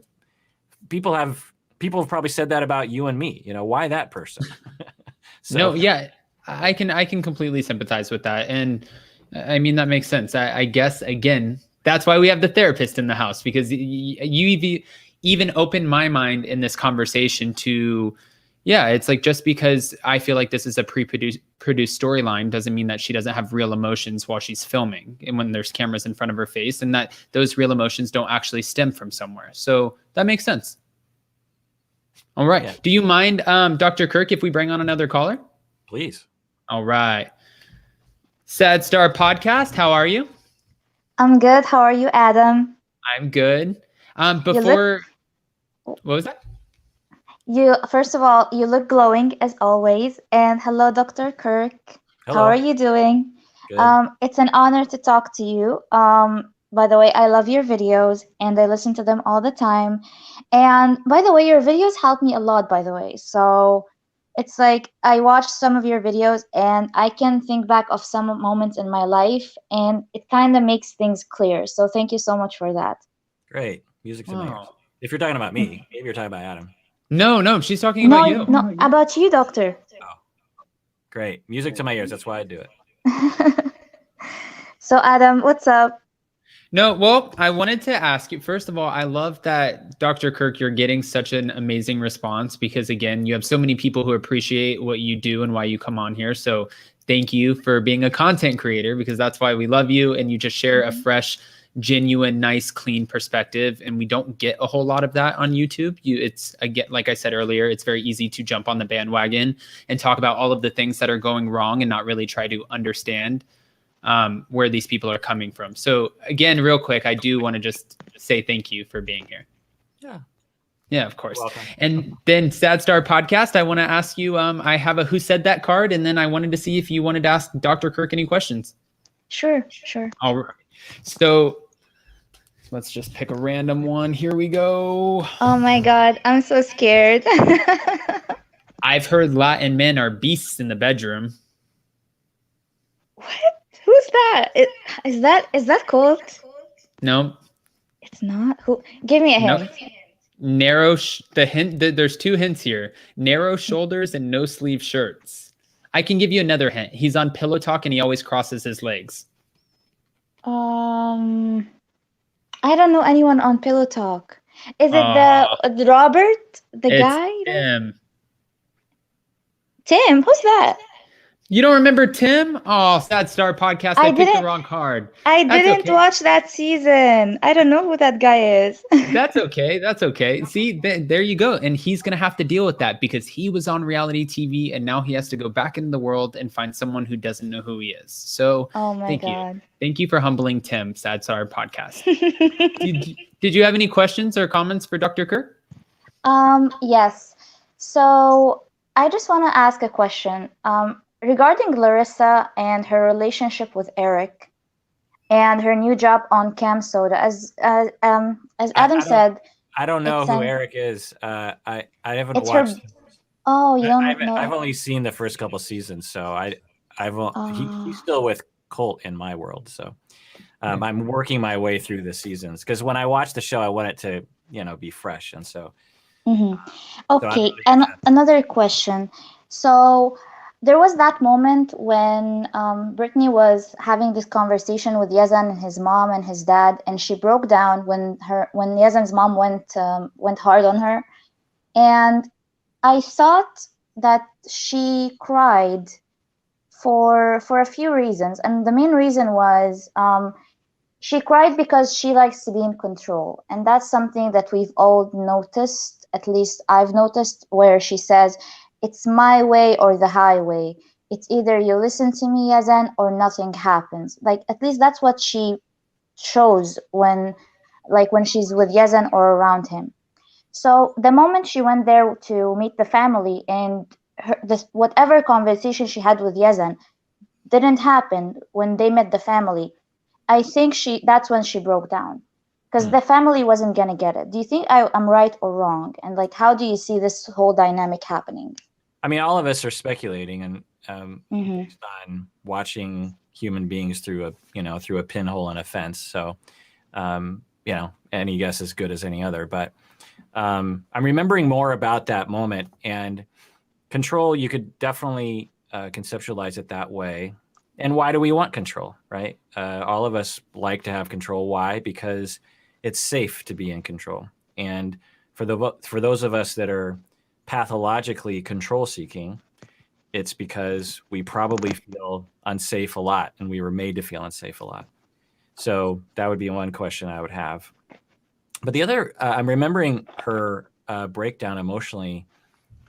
[SPEAKER 2] People have probably said that about you and me. Why that person? So,
[SPEAKER 1] no, yeah, I can completely sympathize with that, and I mean that makes sense. I guess again, that's why we have the therapist in the house, because you even opened my mind in this conversation to. Yeah, it's like, just because I feel like this is a pre-produced storyline doesn't mean that she doesn't have real emotions while she's filming, and when there's cameras in front of her face, and that those real emotions don't actually stem from somewhere. So that makes sense. All right. Yeah. Do you mind, Dr. Kirk, if we bring on another caller?
[SPEAKER 2] Please.
[SPEAKER 1] All right. Sad Star Podcast, how are you?
[SPEAKER 4] I'm good. How are you, Adam?
[SPEAKER 1] I'm good. What was that?
[SPEAKER 4] First of all, you look glowing as always. And hello, Dr. Kirk.
[SPEAKER 2] Hello.
[SPEAKER 4] How are you doing?
[SPEAKER 2] Good.
[SPEAKER 4] It's an honor to talk to you. By the way, I love your videos and I listen to them all the time. And by the way, your videos help me a lot, by the way. So It's like I watched some of your videos and I can think back of some moments in my life, and it kind of makes things clear. So thank you so much for that.
[SPEAKER 2] Great. Music to my ears.
[SPEAKER 1] Wow.
[SPEAKER 2] If you're talking about me, maybe you're talking about Adam.
[SPEAKER 1] No, she's talking about you.
[SPEAKER 4] No, about you, doctor.
[SPEAKER 2] Oh, great. Music to my ears. That's why I do it.
[SPEAKER 4] So Adam, what's up?
[SPEAKER 1] No, well, I wanted to ask you, first of all, I love that Dr. Kirk, you're getting such an amazing response because, again, you have so many people who appreciate what you do and why you come on here. So thank you for being a content creator, because that's why we love you. And you just share a fresh, genuine, nice, clean perspective. And we don't get a whole lot of that on YouTube. It's, again, like I said earlier, it's very easy to jump on the bandwagon and talk about all of the things that are going wrong and not really try to understand where these people are coming from. So again, real quick, I do want to just say thank you for being here. Yeah, of course. And then Sad Star Podcast, I want to ask you, I have a Who Said That card, and then I wanted to see if you wanted to ask Dr. Kirk any questions.
[SPEAKER 4] Sure.
[SPEAKER 1] All right. So let's just pick a random one. Here we go.
[SPEAKER 4] Oh my God, I'm so scared.
[SPEAKER 1] I've heard Latin men are beasts in the bedroom.
[SPEAKER 4] What? Who's that? Is that cold?
[SPEAKER 1] No.
[SPEAKER 4] It's not. Who? Give me a hint.
[SPEAKER 1] Narrow. There's two hints here: narrow shoulders and no sleeve shirts. I can give you another hint. He's on Pillow Talk and he always crosses his legs.
[SPEAKER 4] I don't know anyone on Pillow Talk. Is it the Robert, the guy? Tim, who's that?
[SPEAKER 1] You don't remember Tim? Oh, Sad Star Podcast. I picked the wrong card.
[SPEAKER 4] I didn't watch that season. I don't know who that guy is.
[SPEAKER 1] That's okay. See, there you go. And he's going to have to deal with that because he was on reality TV and now he has to go back into the world and find someone who doesn't know who he is. So thank you. Thank you for humbling Tim, Sad Star Podcast. Did you have any questions or comments for Dr. Kirk?
[SPEAKER 4] Yes. So I just want to ask a question. Regarding Larissa and her relationship with Eric and her new job on Cam Soda, as Adam said,
[SPEAKER 2] I don't know who Eric is. I haven't watched.
[SPEAKER 4] You don't know.
[SPEAKER 2] I've only seen the first couple seasons, so he's still with Colt in my world. So I'm working my way through the seasons because when I watch the show, I want it to be fresh, and so.
[SPEAKER 4] Okay, and another question. So. There was that moment when Brittany was having this conversation with Yazan and his mom and his dad, and she broke down when Yazan's mom went hard on her, and I thought that she cried for a few reasons, and the main reason was she cried because she likes to be in control, and that's something that we've all noticed. At least I've noticed, where she says, "It's my way or the highway. It's either you listen to me, Yazan, or nothing happens." Like, at least that's what she shows when she's with Yazan or around him. So the moment she went there to meet the family and whatever conversation she had with Yazan didn't happen when they met the family, I think that's when she broke down. Because the family wasn't going to get it. Do you think I'm right or wrong? And how do you see this whole dynamic happening?
[SPEAKER 2] I mean, all of us are speculating and based on watching human beings through a pinhole in a fence. So, any guess is good as any other. But I'm remembering more about that moment, and control. You could definitely conceptualize it that way. And why do we want control, right? All of us like to have control. Why? Because it's safe to be in control. And for those of us that are pathologically control seeking, it's because we probably feel unsafe a lot, and we were made to feel unsafe a lot. So that would be one question I would have. But the other, I'm remembering her breakdown emotionally,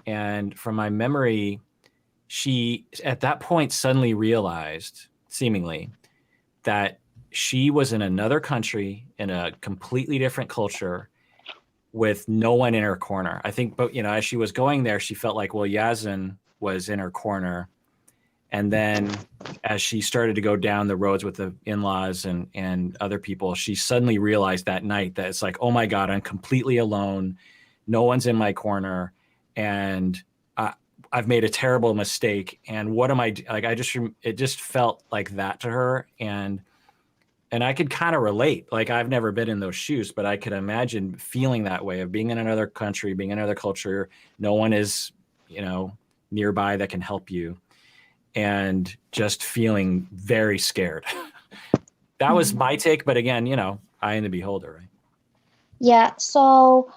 [SPEAKER 2] and from my memory, she at that point suddenly realized, seemingly, that she was in another country, in a completely different culture, with no one in her corner. I think, but as she was going there, she felt like, well, Yazan was in her corner. And then as she started to go down the roads with the in-laws and other people, she suddenly realized that night that it's like, oh my God, I'm completely alone. No one's in my corner. And I've made a terrible mistake, and what am I like? It just felt like that to her, and I could kind of relate. Like, I've never been in those shoes, but I could imagine feeling that way of being in another country, being in another culture. No one is, nearby that can help you, and just feeling very scared. That was my take, but again, eye in the beholder, right?
[SPEAKER 4] Yeah. So,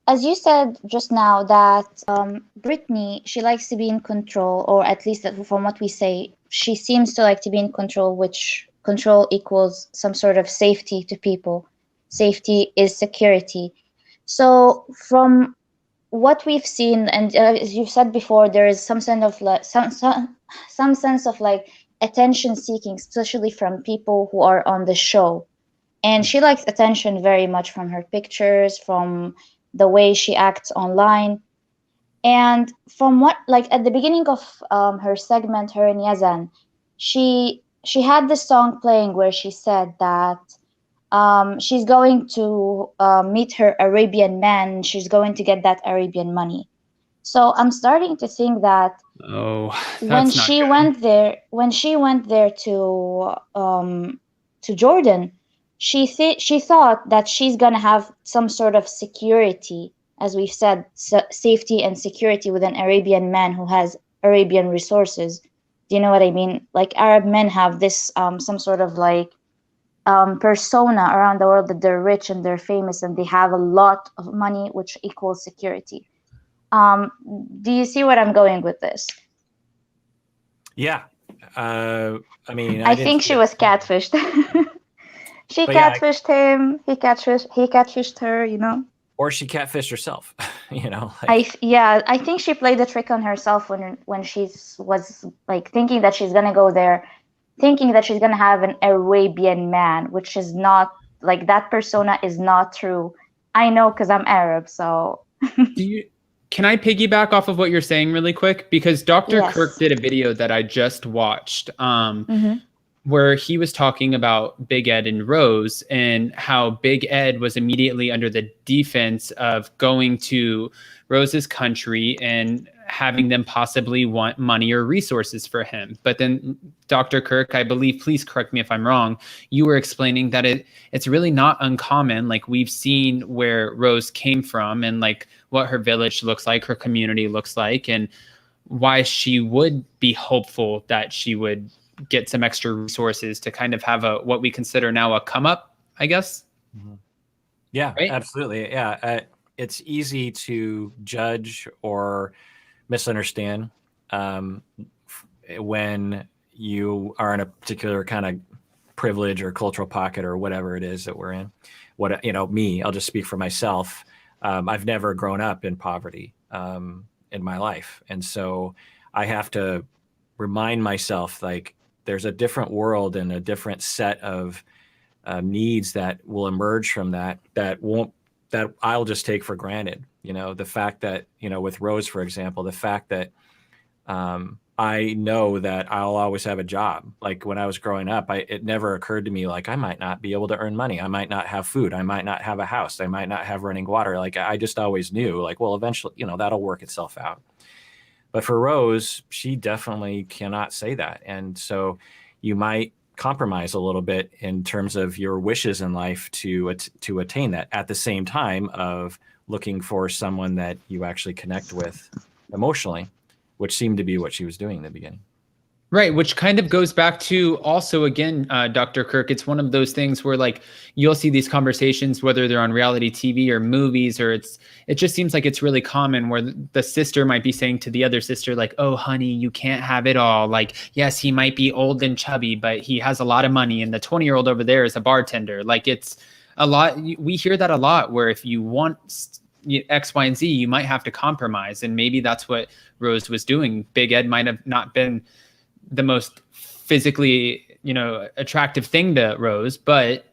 [SPEAKER 4] as you said just now, that Brittany, she likes to be in control, or at least from what we say, she seems to like to be in control, which control equals some sort of safety to people. Safety is security. So, from what we've seen, and as you've said before, there is some sense of like some sense of like attention seeking, especially from people who are on the show. And she likes attention very much from her pictures, from the way she acts online. And from what, like at the beginning of her segment, her and Yazan, she had this song playing where she said that she's going to meet her Arabian man. She's going to get that Arabian money. So I'm starting to think that when she went there to Jordan, she thought that she's gonna have some sort of security, as we've said, safety and security with an Arabian man who has Arabian resources. Do you know what I mean? Like, Arab men have this some sort of like persona around the world that they're rich and they're famous and they have a lot of money, which equals security. Do you see what I'm going with this?
[SPEAKER 2] Yeah. I mean,
[SPEAKER 4] I think she was catfished. She catfished him. He catfished her.
[SPEAKER 2] Or she catfished herself.
[SPEAKER 4] I think she played a trick on herself when she was like thinking that she's gonna go there, thinking that she's gonna have an Arabian man, which is not, like, that persona is not true. I know because I'm Arab, so.
[SPEAKER 1] Can I piggyback off of what you're saying really quick? Because Dr. Kirk did a video that I just watched where he was talking about Big Ed and Rose, and how Big Ed was immediately under the defense of going to Rose's country and having them possibly want money or resources for him. But then Dr. Kirk, I believe, please correct me if I'm wrong, you were explaining that it's really not uncommon. Like, we've seen where Rose came from and like what her village looks like, her community looks like, and why she would be hopeful that she would get some extra resources to kind of have what we consider now a come up, I guess.
[SPEAKER 2] Mm-hmm. Yeah, right? Absolutely. Yeah. It's easy to judge or misunderstand when you are in a particular kind of privilege or cultural pocket or whatever it is that we're in. Me, I'll just speak for myself. I've never grown up in poverty in my life. And so I have to remind myself, like, there's a different world and a different set of needs that will emerge from that I'll just take for granted. The fact that, with Rose, for example, the fact that I know that I'll always have a job. Like, when I was growing up, it never occurred to me, like, I might not be able to earn money. I might not have food. I might not have a house. I might not have running water. Like, I just always knew, like, well, eventually, that'll work itself out. But for Rose, she definitely cannot say that. And so you might compromise a little bit in terms of your wishes in life to attain that, at the same time of looking for someone that you actually connect with emotionally, which seemed to be what she was doing in the beginning.
[SPEAKER 1] Right, which kind of goes back to also, again, Dr. Kirk, it's one of those things where, like, you'll see these conversations, whether they're on reality TV or movies, or it just seems like it's really common where the sister might be saying to the other sister, like, oh, honey, you can't have it all. Like, yes, he might be old and chubby, but he has a lot of money. And the 20-year-old over there is a bartender. Like, it's a lot. We hear that a lot, where if you want X, Y, and Z, you might have to compromise. And maybe that's what Rose was doing. Big Ed might have not been the most physically, attractive thing to Rose, but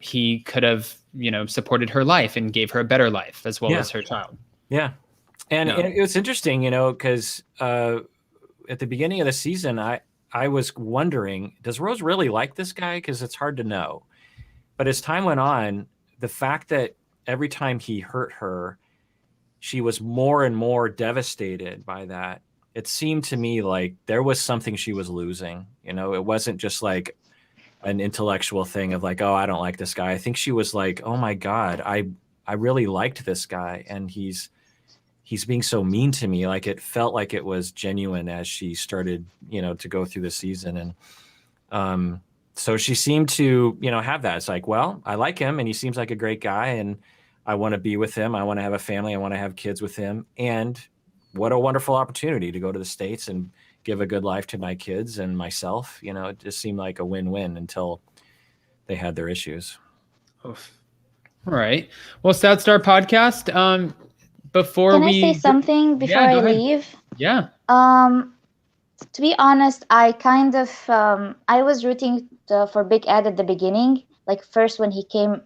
[SPEAKER 1] he could have, supported her life and gave her a better life as well as her child.
[SPEAKER 2] Yeah. And it was interesting, because at the beginning of the season, I was wondering, does Rose really like this guy? Because it's hard to know. But as time went on, the fact that every time he hurt her, she was more and more devastated by that. It seemed to me like there was something she was losing. You know, it wasn't just like an intellectual thing of like, oh, I don't like this guy. I think she was like, oh my God, I really liked this guy, and he's being so mean to me. Like, it felt like it was genuine as she started, you know, to go through the season. And so she seemed to, you know, have that. It's like, well, I like him and he seems like a great guy and I want to be with him. I want to have a family. I want to have kids with him. And what a wonderful opportunity to go to the States and give a good life to my kids and myself. You know, it just seemed like a win-win until they had their issues.
[SPEAKER 1] Oof. All right. Well, Sad Star Podcast. Before
[SPEAKER 4] Can
[SPEAKER 1] we
[SPEAKER 4] I say something before
[SPEAKER 1] Yeah,
[SPEAKER 4] I
[SPEAKER 1] go ahead.
[SPEAKER 4] leave?
[SPEAKER 1] Yeah.
[SPEAKER 4] To be honest, I kind of I was rooting for Big Ed at the beginning. Like first when he came,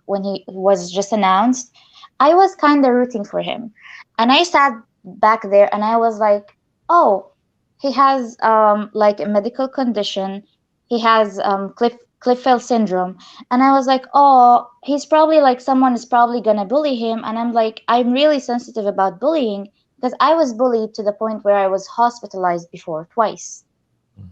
[SPEAKER 4] when he was just announced, I was kind of rooting for him, and I sat back there and I was like, oh, he has like a medical condition. He has Cliffeld syndrome, and I was like, oh, he's probably like someone is probably gonna bully him, and I'm like, I'm really sensitive about bullying. Because I was bullied to the point where I was hospitalized before twice.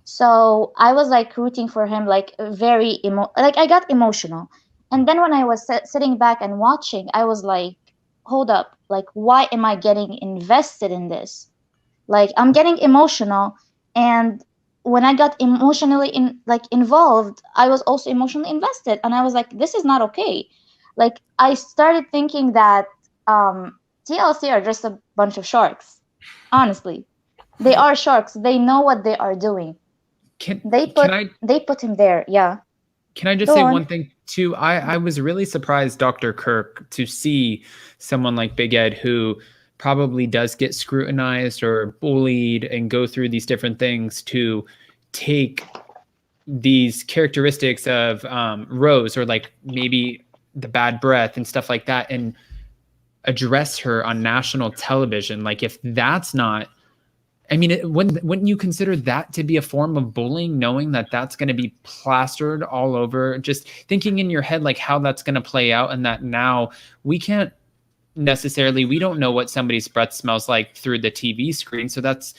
[SPEAKER 4] So I was like rooting for him, like very like I got emotional. And then when I was sitting back and watching, I was like, hold up, like why am I getting invested in this? Like I'm getting emotional, and when I got emotionally involved, I was also emotionally invested, and I was like, this is not okay. Like I started thinking that TLC are just a bunch of sharks. Honestly, they are sharks. They know what they are doing. They put him there. Yeah.
[SPEAKER 1] Can I just say one thing too? I was really surprised, Dr. Kirk, to see someone like Big Ed who probably does get scrutinized or bullied and go through these different things to take these characteristics of Rose, or like maybe the bad breath and stuff like that, and address her on national television. Like, if that's not, I mean, wouldn't you consider that to be a form of bullying, knowing that that's going to be plastered all over, just thinking in your head like how that's going to play out, and that now we can't necessarily, we don't know what somebody's breath smells like through the TV screen. So that's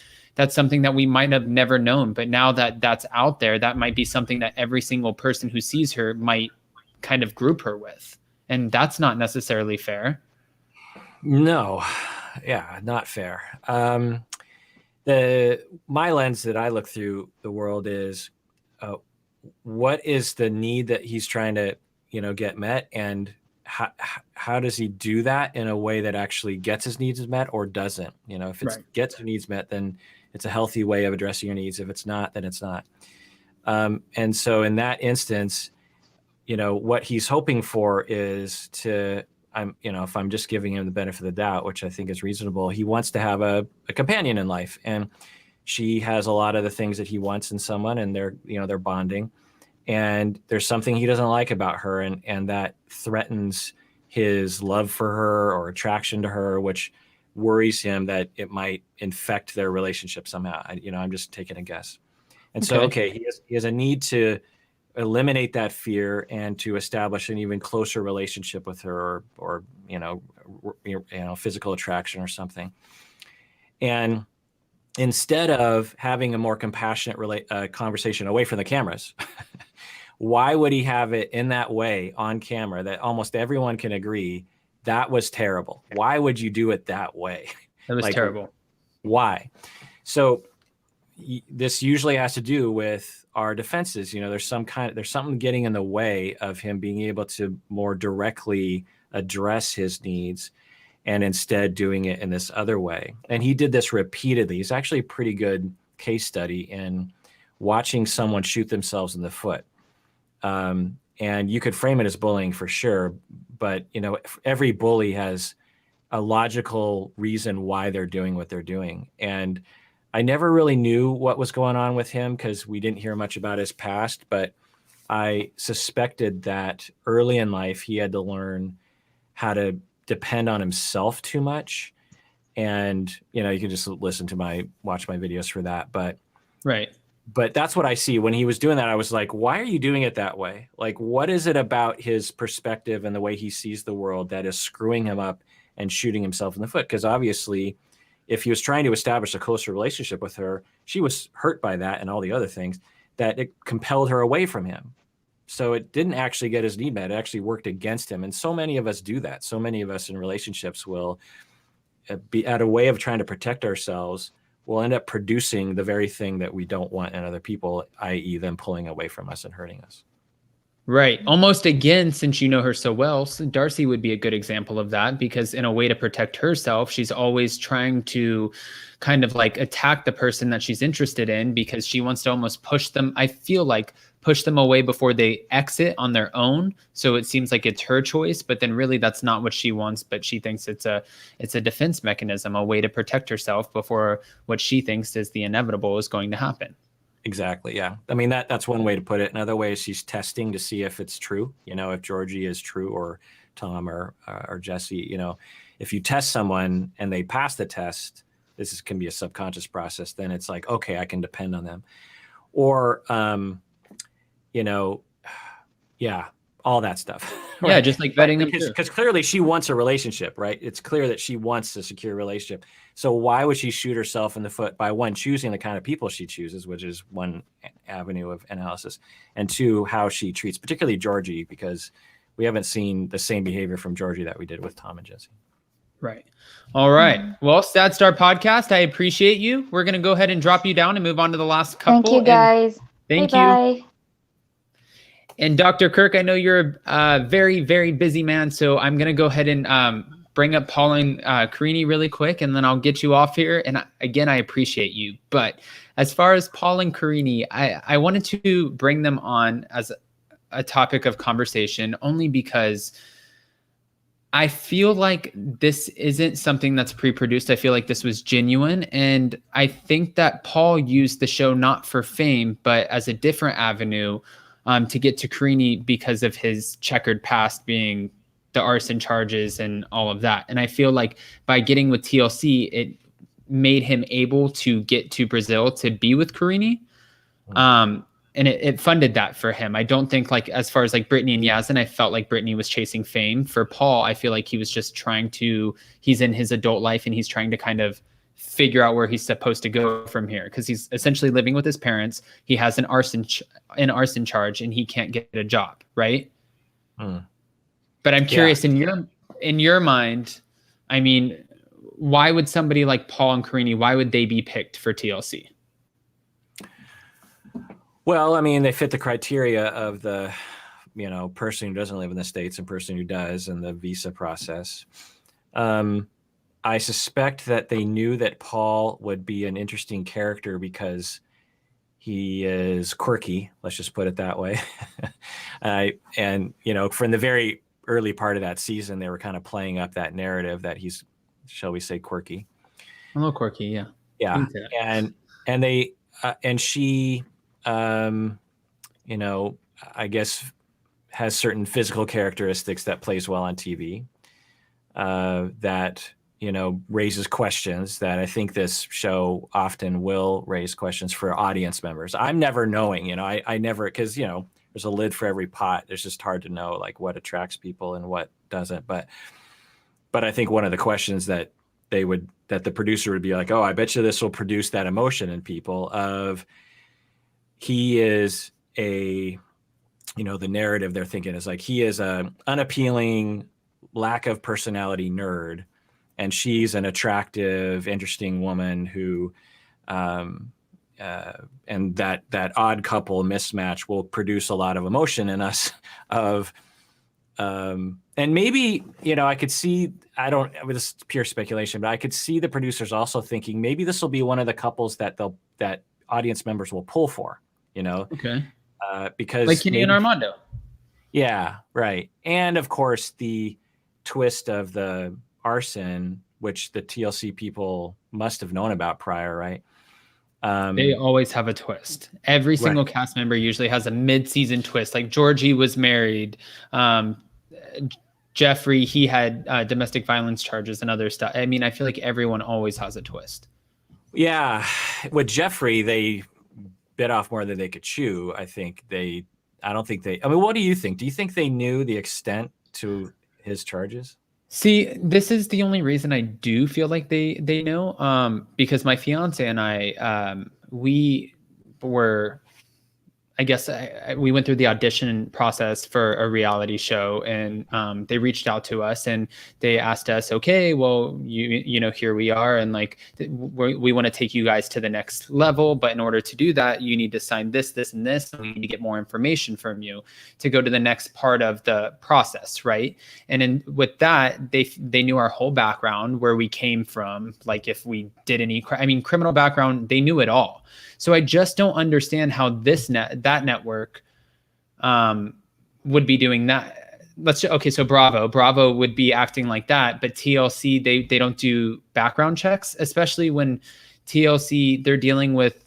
[SPEAKER 1] something that we might have never known. But now that that's out there, that might be something that every single person who sees her might kind of group her with. And that's not necessarily fair.
[SPEAKER 2] No, yeah, not fair. My lens that I look through the world is, what is the need that he's trying to, get met, and how does he do that in a way that actually gets his needs met or doesn't? If it gets your needs met, then it's a healthy way of addressing your needs. If it's not, then it's not. And so in that instance, what he's hoping for is to, if I'm just giving him the benefit of the doubt, which I think is reasonable, he wants to have a companion in life, and she has a lot of the things that he wants in someone, and they're bonding, and there's something he doesn't like about her, and that threatens his love for her or attraction to her, which worries him that it might infect their relationship somehow. I'm just taking a guess. And so, he has a need to eliminate that fear and to establish an even closer relationship with her, or physical attraction or something. And instead of having a more compassionate conversation away from the cameras, why would he have it in that way on camera that almost everyone can agree that was terrible? Why would you do it that way?
[SPEAKER 1] That was terrible.
[SPEAKER 2] Why? So this usually has to do with our defenses. There's something getting in the way of him being able to more directly address his needs, and instead doing it in this other way. And he did this repeatedly. He's actually a pretty good case study in watching someone shoot themselves in the foot. And you could frame it as bullying for sure, but every bully has a logical reason why they're doing what they're doing. And I never really knew what was going on with him because we didn't hear much about his past, but I suspected that early in life he had to learn how to depend on himself too much. And, you can just watch my videos for that. But that's what I see. When he was doing that, I was like, why are you doing it that way? Like, what is it about his perspective and the way he sees the world that is screwing him up and shooting himself in the foot. Because obviously, if he was trying to establish a closer relationship with her, she was hurt by that and all the other things, that it compelled her away from him. So it didn't actually get his need met. It actually worked against him. And so many of us do that. So many of us in relationships will be at a way of trying to protect ourselves, will end up producing the very thing that we don't want in other people, i.e. them pulling away from us and hurting us.
[SPEAKER 1] Right. Almost again, since you know her so well, Darcy would be a good example of that, because in a way to protect herself, she's always trying to kind of like attack the person that she's interested in, because she wants to almost push them, I feel like, push them away before they exit on their own. So it seems like it's her choice, but then really that's not what she wants, but she thinks it's a defense mechanism, a way to protect herself before what she thinks is the inevitable is going to happen.
[SPEAKER 2] Exactly. Yeah. I mean, that's one way to put it. Another way is she's testing to see if it's true, if Georgie is true, or Tom or Jesse. If you test someone and they pass the test, can be a subconscious process. Then it's like, okay, I can depend on them. Or, yeah, all that stuff. Right?
[SPEAKER 1] Yeah, just like vetting them.
[SPEAKER 2] Because clearly she wants a relationship, right? It's clear that she wants a secure relationship. So why would she shoot herself in the foot by, one, choosing the kind of people she chooses, which is one avenue of analysis, and two, how she treats particularly Georgie, because we haven't seen the same behavior from Georgie that we did with Tom and Jesse. Right.
[SPEAKER 1] All right. Well, Stat Star Podcast, I appreciate you. We're going to go ahead and drop you down and move on to the last couple.
[SPEAKER 4] Thank you, guys.
[SPEAKER 1] Thank
[SPEAKER 4] Bye-bye.
[SPEAKER 1] you. And Dr. Kirk, I know you're a very, very busy man, so I'm going to go ahead and bring up Pauline Carini really quick, and then I'll get you off here. And again, I appreciate you. But as far as Pauline Carini, I wanted to bring them on as a topic of conversation only because I feel like this isn't something that's pre-produced. I feel like this was genuine. And I think that Paul used the show not for fame, but as a different avenue to get to Carini because of his checkered past, being the arson charges and all of that. And I feel like by getting with TLC, it made him able to get to Brazil to be with Carini. And it funded that for him. I don't think, like, as far as like Brittany and Yazan, I felt like Brittany was chasing fame. For Paul, I feel like he was just he's in his adult life and he's trying to kind of figure out where he's supposed to go from here, because he's essentially living with his parents. He has an arson charge and he can't get a job, right? But I'm curious, in your mind, I mean, why would somebody like Paul and Carini, why would they be picked for TLC?
[SPEAKER 2] Well, I mean, they fit the criteria of the, person who doesn't live in the States and person who does, and the visa process. I suspect that they knew that Paul would be an interesting character because he is quirky. Let's just put it that way. And from the very early part of that season, they were kind of playing up that narrative that he's, shall we say, quirky.
[SPEAKER 1] A little quirky, yeah.
[SPEAKER 2] Yeah, and they and she, I guess, has certain physical characteristics that plays well on TV. That raises questions that I think this show often will raise questions for audience members. I'm never knowing, I never, because there's a lid for every pot. It's just hard to know like what attracts people and what doesn't. But I think one of the questions that the producer would be like, oh, I bet you this will produce that emotion in people of, he is the narrative they're thinking is like, he is a unappealing, lack of personality nerd, and she's an attractive, interesting woman who, and that odd couple mismatch will produce a lot of emotion in us of, and maybe, I could see, this is pure speculation, but I could see the producers also thinking maybe this will be one of the couples that audience members will pull for,
[SPEAKER 1] Okay.
[SPEAKER 2] Because
[SPEAKER 1] like Kenny and Armando.
[SPEAKER 2] Yeah, right. And of course the twist of the arson, which the TLC people must have known about prior, right?
[SPEAKER 1] They always have a twist. Every single cast member usually has a mid-season twist. Like Georgie was married. Jeffrey, he had domestic violence charges and other stuff. I mean, I feel like everyone always has a twist. Yeah.
[SPEAKER 2] With Jeffrey, they bit off more than they could chew. I mean, what do you think? Do you think they knew the extent to his charges?
[SPEAKER 1] See, this is the only reason I do feel like they know, because my fiance and I, we were, I guess we went through the audition process for a reality show, and they reached out to us and they asked us, okay, well, you know, here we are, and like we want to take you guys to the next level, but in order to do that, you need to sign this, this, and this, and we need to get more information from you to go to the next part of the process, right? And with that, they knew our whole background, where we came from, like if we did any, criminal background, they knew it all. So I just don't understand how that network would be doing that. So Bravo would be acting like that, but TLC, they don't do background checks, especially when TLC, they're dealing with,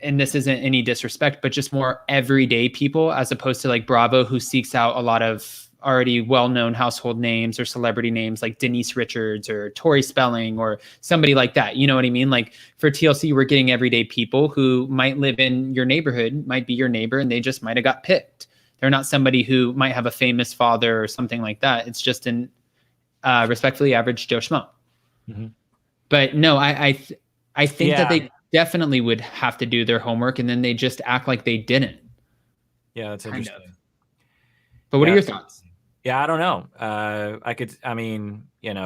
[SPEAKER 1] and this isn't any disrespect, but just more everyday people, as opposed to like Bravo, who seeks out a lot of already well-known household names or celebrity names like Denise Richards or Tori Spelling or somebody like that. You know what I mean? Like for TLC, we're getting everyday people who might live in your neighborhood, might be your neighbor, and they just might have got picked. They're not somebody who might have a famous father or something like that. It's just an respectfully average Joe Schmo. Mm-hmm. But no, I think that they definitely would have to do their homework, and then they just act like they didn't.
[SPEAKER 2] Yeah, that's interesting.
[SPEAKER 1] But what are your thoughts?
[SPEAKER 2] Yeah, I don't know.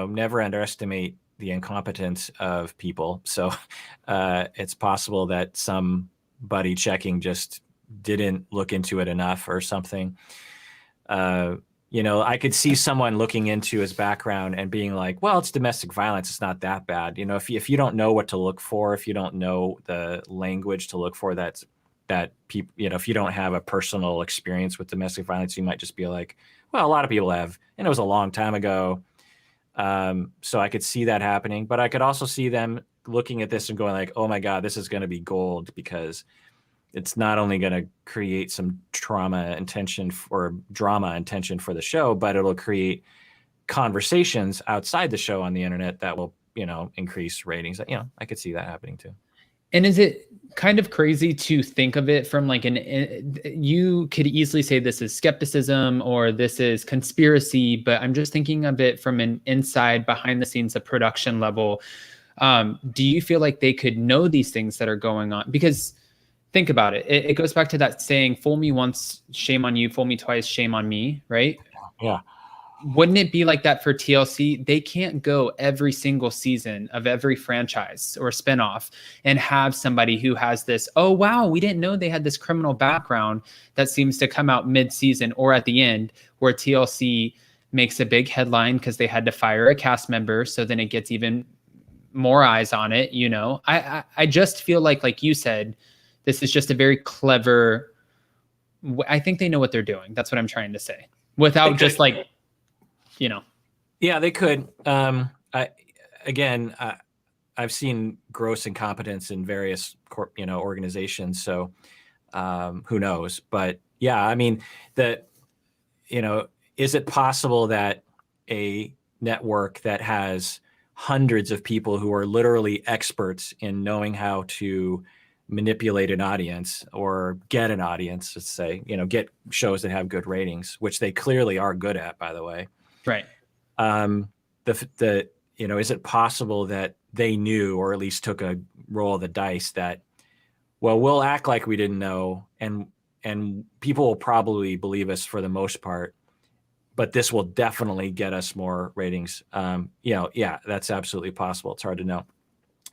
[SPEAKER 2] Never underestimate the incompetence of people. So it's possible that somebody checking just didn't look into it enough or something. I could see someone looking into his background and being like, well, it's domestic violence. It's not that bad. If you don't know what to look for, if you don't know the language to look for, that people, if you don't have a personal experience with domestic violence, you might just be like, well, a lot of people have, and it was a long time ago. So I could see that happening, but I could also see them looking at this and going like, oh my God, this is going to be gold, because it's not only going to create some drama and tension for the show, but it'll create conversations outside the show on the internet that will, increase ratings. I could see that happening too.
[SPEAKER 1] And is it kind of crazy to think of it from like you could easily say this is skepticism or this is conspiracy, but I'm just thinking of it from an inside, behind the scenes, a production level. Do you feel like they could know these things that are going on? Because think about it. It goes back to that saying, fool me once, shame on you, fool me twice, shame on me, right?
[SPEAKER 2] Yeah.
[SPEAKER 1] Wouldn't it be like that for TLC? They can't go every single season of every franchise or spinoff and have somebody who has this, oh, wow, we didn't know they had this criminal background, that seems to come out mid-season or at the end, where TLC makes a big headline because they had to fire a cast member. So then it gets even more eyes on it. I just feel like you said, this is just a very clever, I think they know what they're doing. That's what I'm trying to say, without just like,
[SPEAKER 2] Yeah, they could. I've seen gross incompetence in various organizations. So who knows? But yeah, is it possible that a network that has hundreds of people who are literally experts in knowing how to manipulate an audience or get an audience, let's say, get shows that have good ratings, which they clearly are good at, by the way.
[SPEAKER 1] Right.
[SPEAKER 2] Is it possible that they knew, or at least took a roll of the dice that, well, we'll act like we didn't know, and people will probably believe us for the most part, but this will definitely get us more ratings. Yeah, that's absolutely possible. It's hard to know.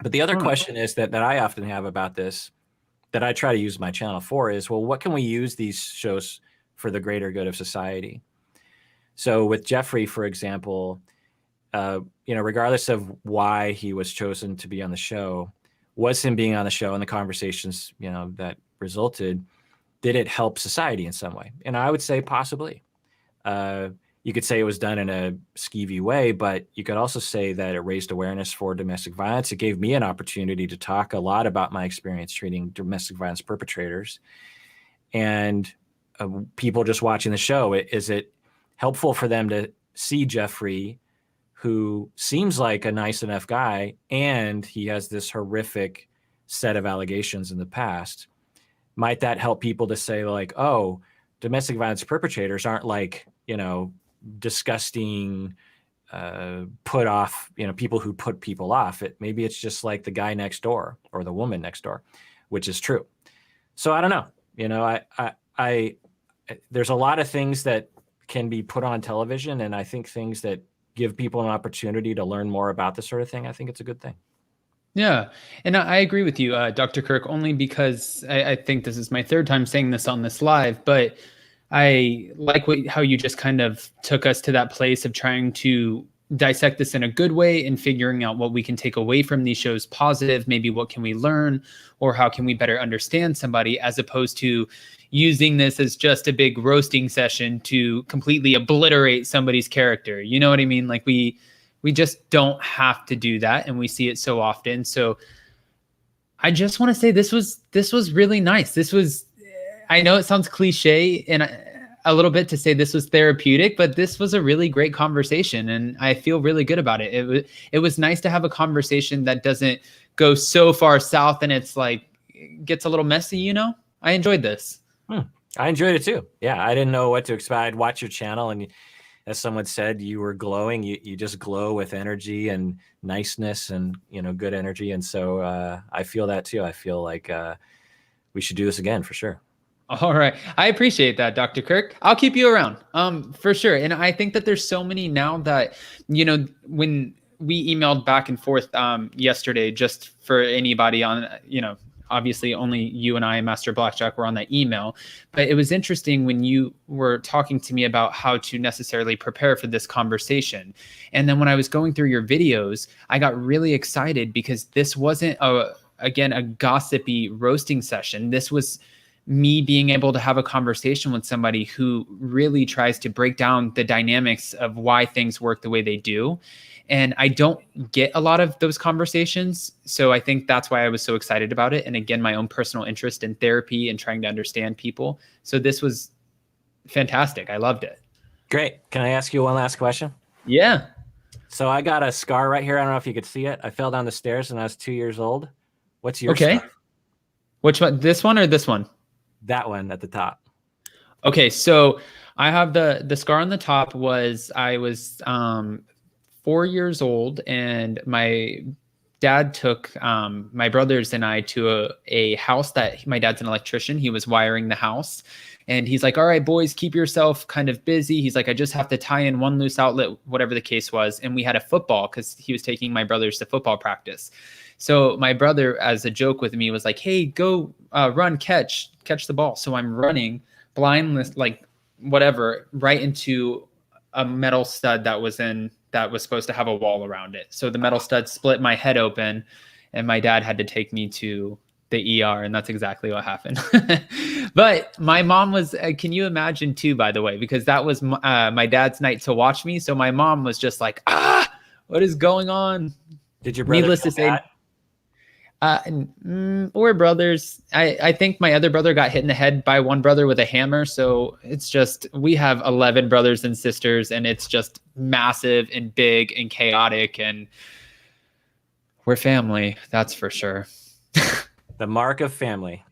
[SPEAKER 2] But the other question is that I often have about this, that I try to use my channel for, is, well, what can we use these shows for the greater good of society? So with Jeffrey, for example, regardless of why he was chosen to be on the show, was him being on the show and the conversations, that resulted, did it help society in some way? And I would say possibly. You could say it was done in a skeevy way, but you could also say that it raised awareness for domestic violence. It gave me an opportunity to talk a lot about my experience treating domestic violence perpetrators. And people just watching the show, is it helpful for them to see Jeffrey, who seems like a nice enough guy, and he has this horrific set of allegations in the past? Might that help people to say like, oh, domestic violence perpetrators aren't like, disgusting, put off, people who put people off. Maybe it's just like the guy next door or the woman next door, which is true. So I don't know. I there's a lot of things that can be put on television, and I think things that give people an opportunity to learn more about this sort of thing, I think it's a good thing.
[SPEAKER 1] Yeah. And I agree with you, Dr. Kirk, only because I think this is my third time saying this on this live, but I like how you just kind of took us to that place of trying to dissect this in a good way and figuring out what we can take away from these shows positive, maybe what can we learn, or how can we better understand somebody, as opposed to using this as just a big roasting session to completely obliterate somebody's character. You know what I mean? Like we just don't have to do that, and we see it so often. So I just want to say this was really nice. This was, I know it sounds cliche and a little bit to say this was therapeutic, but this was a really great conversation, and I feel really good about it. It was nice to have a conversation that doesn't go so far south and it's like gets a little messy. I enjoyed this.
[SPEAKER 2] I enjoyed it too. Yeah, I didn't know what to expect. I'd watch your channel, and as someone said, you were glowing. You just glow with energy and niceness and, good energy. And so I feel that too. I feel like we should do this again for sure.
[SPEAKER 1] All right. I appreciate that, Dr. Kirk. I'll keep you around for sure. And I think that there's so many now that, when we emailed back and forth yesterday, just for anybody on, obviously only you and I, Master BlackJack, were on that email. But it was interesting when you were talking to me about how to necessarily prepare for this conversation. And then when I was going through your videos, I got really excited because this wasn't, a gossipy roasting session. This was me being able to have a conversation with somebody who really tries to break down the dynamics of why things work the way they do. And I don't get a lot of those conversations. So I think that's why I was so excited about it. And again, my own personal interest in therapy and trying to understand people. So this was fantastic. I loved it.
[SPEAKER 2] Great. Can I ask you one last question?
[SPEAKER 1] Yeah.
[SPEAKER 2] So I got a scar right here. I don't know if you could see it. I fell down the stairs when I was 2 years old. What's your scar?
[SPEAKER 1] Which one? This one or this one?
[SPEAKER 2] That one at the top.
[SPEAKER 1] Okay. So I have the scar on the top. I was 4 years old, and my dad took my brothers and I to a house that my dad's an electrician. He was wiring the house, and he's like, all right, boys, keep yourself kind of busy. He's like, I just have to tie in one loose outlet, whatever the case was. And we had a football because he was taking my brothers to football practice. So my brother, as a joke with me, was like, hey, go run, catch the ball. So I'm running blindless, like whatever, right into a metal stud that was supposed to have a wall around it. So the metal stud split my head open, and my dad had to take me to the ER, and that's exactly what happened. But my mom was, can you imagine too, by the way, because that was my dad's night to watch me. So my mom was just like, what is going on?
[SPEAKER 2] Did your brother
[SPEAKER 1] Needless to say, we're brothers. I think my other brother got hit in the head by one brother with a hammer. So it's just, we have 11 brothers and sisters, and it's just massive and big and chaotic, and we're family. That's for sure.
[SPEAKER 2] The mark of family.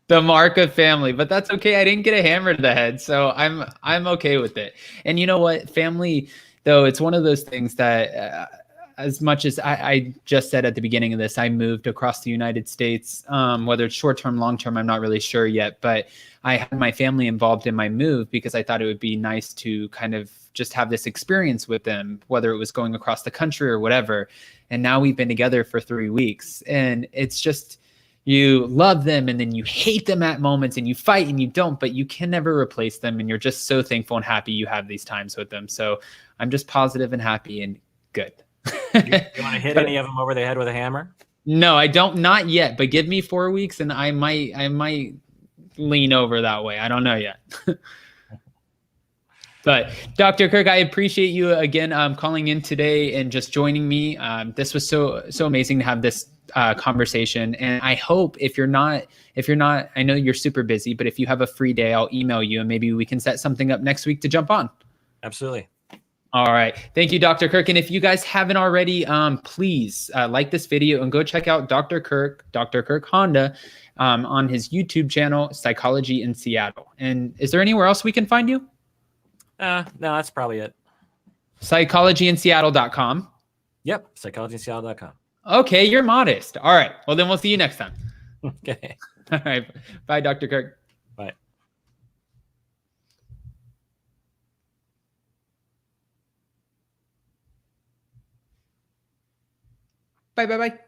[SPEAKER 1] The mark of family, but that's okay. I didn't get a hammer to the head, so I'm okay with it. And you know what? Family, though, it's one of those things that as much as I just said at the beginning of this, I moved across the United States, whether it's short-term, long-term, I'm not really sure yet, but I had my family involved in my move because I thought it would be nice to kind of just have this experience with them, whether it was going across the country or whatever. And now we've been together for 3 weeks, and it's just, you love them and then you hate them at moments, and you fight and you don't, but you can never replace them. And you're just so thankful and happy you have these times with them. So I'm just positive and happy and good.
[SPEAKER 2] You want to hit any of them over the head with a hammer?
[SPEAKER 1] No, I don't, not yet, but give me 4 weeks and I might lean over that way. I don't know yet. But Dr. Kirk, I appreciate you again calling in today and just joining me. This was so amazing to have this conversation. And I hope if you're not, I know you're super busy, but if you have a free day, I'll email you and maybe we can set something up next week to jump on.
[SPEAKER 2] Absolutely.
[SPEAKER 1] All right. Thank you, Dr. Kirk. And if you guys haven't already, please like this video and go check out Dr. Kirk Honda on his YouTube channel, Psychology in Seattle. And is there anywhere else we can find you?
[SPEAKER 2] No, that's probably it.
[SPEAKER 1] Psychologyinseattle.com.
[SPEAKER 2] Yep, psychologyinseattle.com.
[SPEAKER 1] Okay, you're modest. All right. Well, then we'll see you next time.
[SPEAKER 2] Okay.
[SPEAKER 1] All right. Bye, Dr. Kirk.
[SPEAKER 2] Bye.
[SPEAKER 1] Bye, bye, bye.